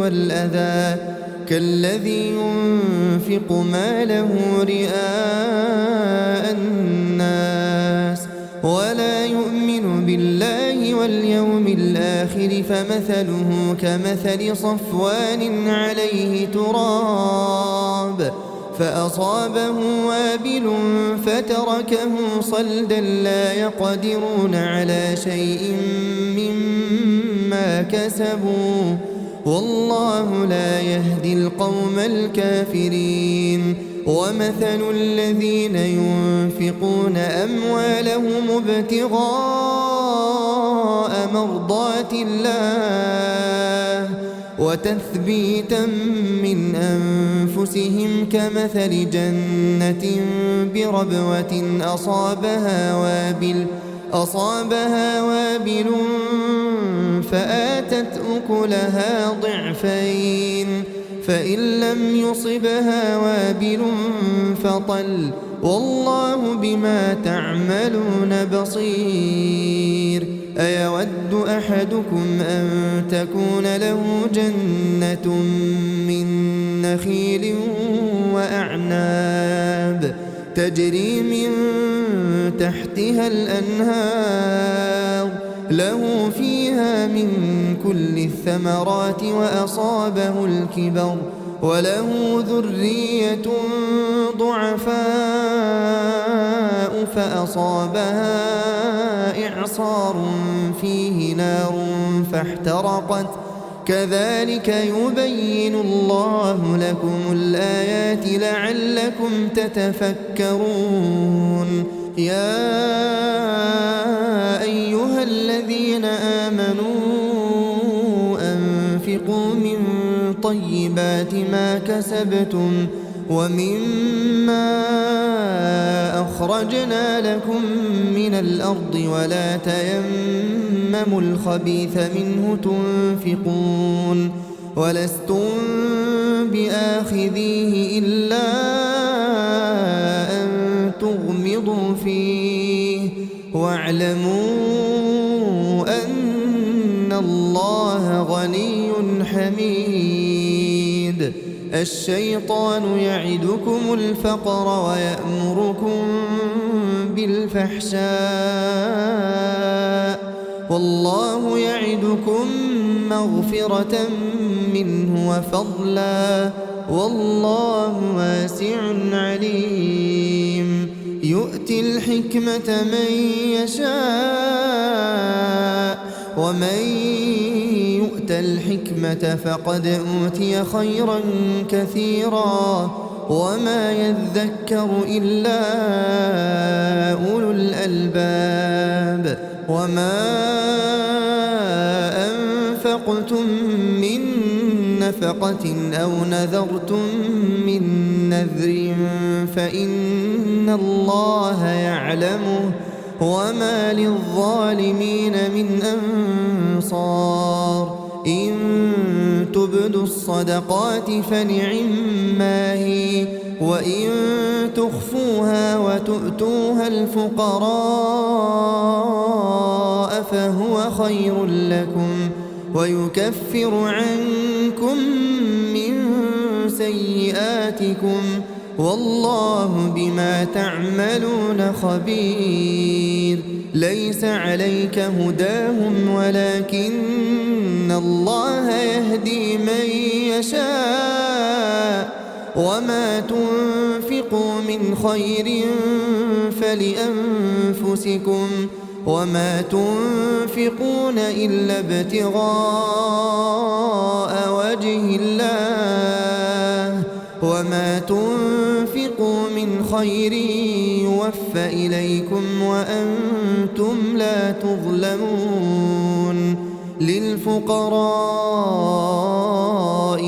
والأذى كالذي ينفق ماله رئاء الناس ولا يؤمن بالله واليوم الآخر فمثله كمثل صفوان عليه تراب فأصابه وابل فتركه صلدا لا يقدرون على شيء مما كسبوا والله لا يهدي القوم الكافرين ومثل الذين ينفقون أموالهم ابتغاء مرضات الله وتثبيتا من أنفسهم كمثل جنة بربوة أصابها وابل فآتت أكلها ضعفين فإن لم يصبها وابل فطل والله بما تعملون بصير. أيود أحدكم أن تكون له جنة من نخيل وأعناب تجري من تحتها الأنهار له فيها من كل الثمرات وأصابه الكبر وله ذرية ضعفاء فأصابها إعصار فيه نار فاحترقت كذلك يبين الله لكم الآيات لعلكم تتفكرون. يا أيها الذين آمنوا أنفقوا من طيبات ما كسبتم ومما أخرجنا لكم من الأرض ولا تيمموا الخبيث منه تنفقون ولستم بآخذيه إلا أن تغمضوا فيه واعلموا أن الله غني حميد. الشيطان يعدكم الفقر ويأمركم بالفحشاء والله يعدكم مغفرة منه وفضلا والله واسع عليم. يؤتي الحكمة من يشاء ومن يؤت الحكمة فقد أوتي خيرا كثيرا وما يذكر إلا أولو الألباب. وما أنفقتم من نفقة أو نذرتم من نذر فإن الله يعلمه وما للظالمين من أنصار. إن تبدوا الصدقات فنعما هي وإن تخفوها وتؤتوها الفقراء فهو خير لكم ويكفر عنكم من سيئاتكم والله بما تعملون خبير. ليس عليك هداهم ولكن الله يهدي من يشاء وما تنفقوا من خير فلأنفسكم وما تنفقون إلا ابتغاء وجه الله وما تنفقوا من خير يوفى إليكم وأنتم لا تظلمون. للفقراء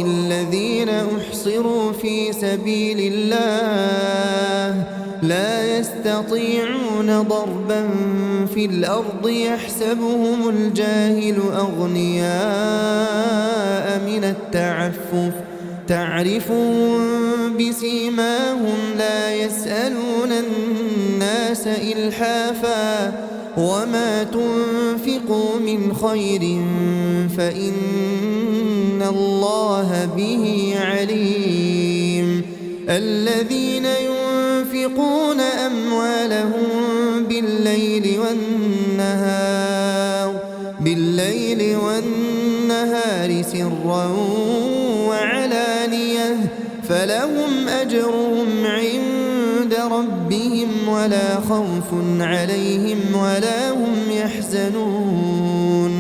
الذين أحصروا في سبيل الله لا يستطيعون ضربا في الأرض يحسبهم الجاهل أغنياء من التعفف تعرفهم بسيماهم لا يسألون الناس إلحافا وما تنفقوا من خير فإن الله به عليم. الذين ينفقون أموالهم بالليل والنهار سرا وعلانية فلهم أجرهم عند ربهم ولا خوف عليهم ولا هم يحزنون.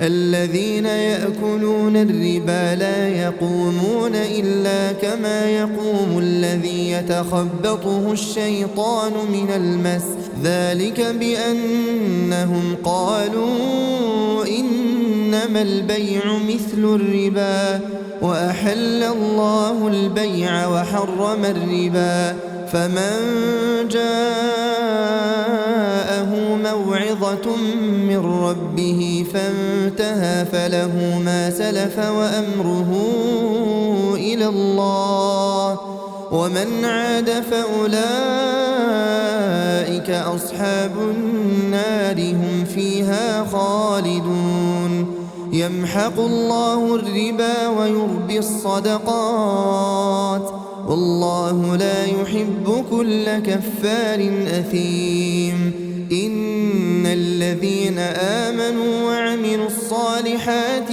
الذين يأكلون الربا لا يقومون إلا كما يقوم الذي يتخبطه الشيطان من المس ذلك بأنهم قالوا إن إنما البيع مثل الربا وأحل الله البيع وحرم الربا فمن جاءه موعظة من ربه فانتهى فله ما سلف وأمره إلى الله ومن عاد فأولئك أصحاب النار هم فيها خالدون يمحق الله الربا ويربي الصدقات والله لا يحب كل كفار أثيم إن الذين آمنوا وعملوا الصالحات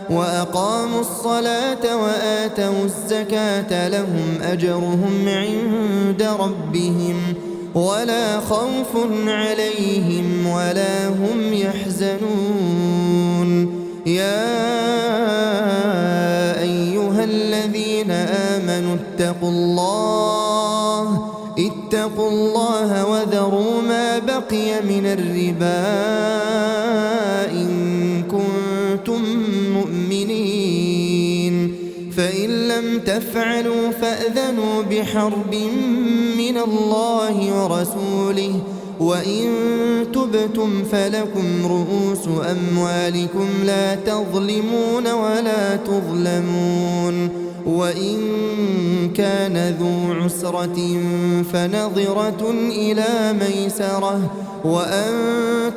وأقاموا الصلاة وآتوا الزكاة لهم أجرهم عند ربهم ولا خوف عليهم ولا هم يحزنون يا أيها الذين آمنوا اتقوا الله وذروا ما بقي من الربا إن كنتم مؤمنين فإن لم تفعلوا فأذنوا بحرب من الله ورسوله وإن تبتم فلكم رؤوس أموالكم لا تظلمون ولا تظلمون وإن كان ذو عسرة فنظرة إلى ميسرة وأن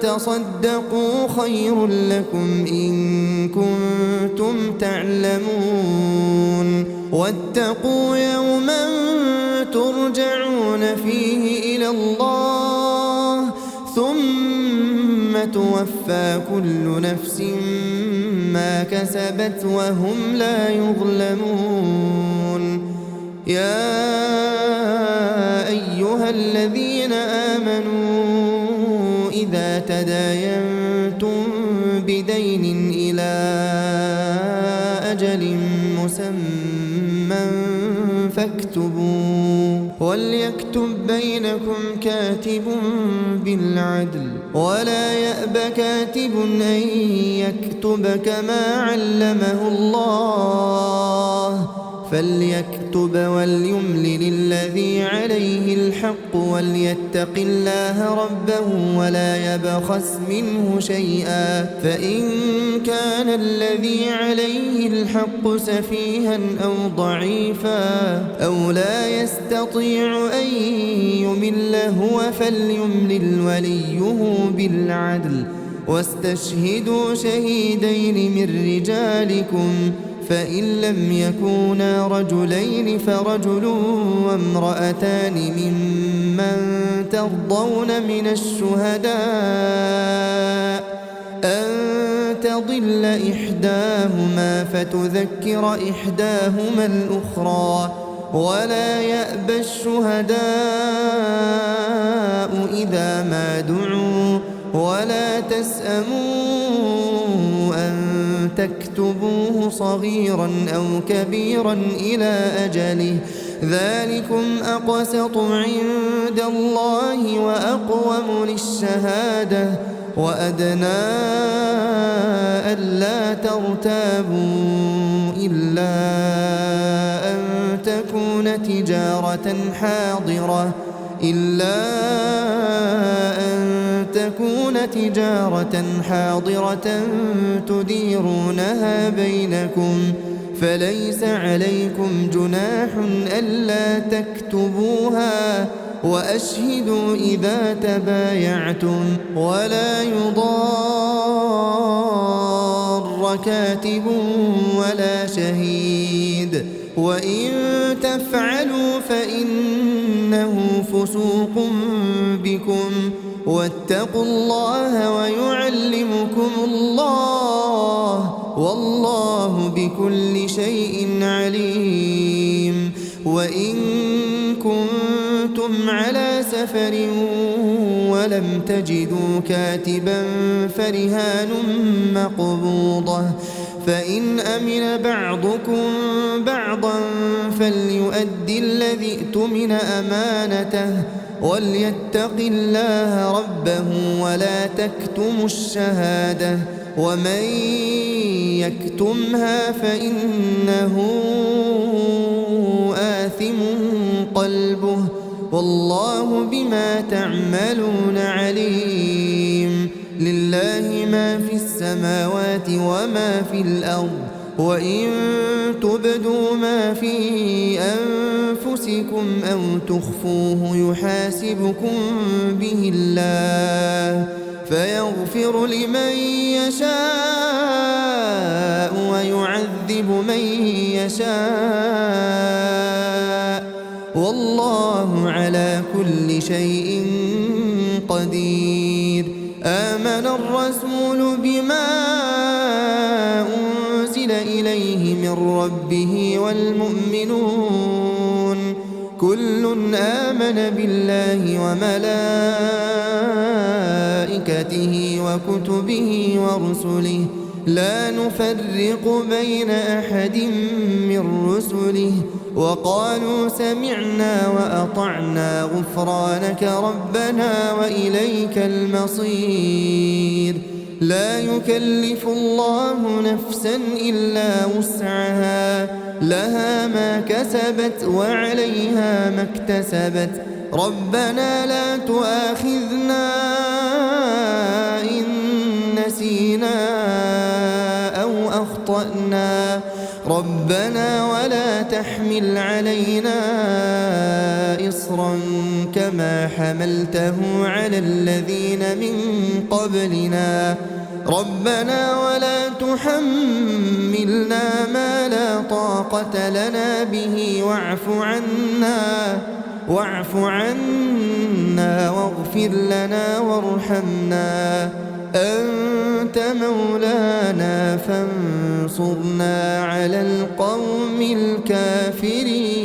تصدقوا خير لكم إن كنتم تعلمون واتقوا يوما ترجعون فيه إلى الله ثم توفى كل نفس ما كسبت وهم لا يظلمون يا أيها الذين آمنوا إذا تداينتم بدين إلى أجل مسمى فاكتبوه وليكتب بينكم كاتب بالعدل ولا يأب كاتب أن يكتب كما علمه الله فليكتب وليملل الذي عليه الحق وليتق الله ربه ولا يبخس منه شيئا فإن كان الذي عليه الحق سفيها أو ضعيفا أو لا يستطيع أن يمل هو فليملل وليه بالعدل واستشهدوا شهيدين من رجالكم فإن لم يكونا رجلين فرجل وامرأتان ممن ترضون من الشهداء أن تضل إحداهما فتذكر إحداهما الأخرى ولا يأبى الشهداء إذا ما دعوا ولا تسأموا أن تكتبوه صغيرا أو كبيرا إلى أجله ذلكم أقسط عند الله وأقوم للشهادة وأدنى ألا ترتابوا إلا أن تكون تجارة حاضرة تديرونها بينكم فليس عليكم جناح ألا تكتبوها وأشهدوا إذا تبايعتم ولا يضار كاتب ولا شهيد وإن تفعلوا فإنه فسوق بكم واتقوا الله ويعلمكم الله والله بكل شيء عليم وإن كنتم على سفر ولم تجدوا كاتبا فرهان مقبوضة فإن أمن بعضكم بعضا فليؤدي الذي اؤتمن أمانته وليتق الله ربه ولا تكتموا الشهادة ومن يكتمها فإنه آثم قلبه والله بما تعملون عليم. لله ما في السماوات وما في الأرض وإن تبدوا ما في أنفسكم أو تخفوه يحاسبكم به الله فيغفر لمن يشاء ويعذب من يشاء والله على كل شيء قدير. آمن الرسول بما أنزل إليه من ربه والمؤمنون كل آمن بالله وملائكته وكتبه ورسله لا نفرق بين أحد من رسله وقالوا سمعنا وأطعنا غفرانك ربنا وإليك المصير. لا يكلف الله نفسا إلا وسعها لها ما كسبت وعليها ما اكتسبت ربنا لا تؤاخذنا إن نسينا أو أخطأنا ربنا ولا تحمل علينا إصرا كما حملته على الذين من قبلنا ربنا ولا تحملنا ما لا طاقة لنا به واعف عنا واغفر لنا وارحمنا أنت مولانا فانصرنا على القوم الكافرين.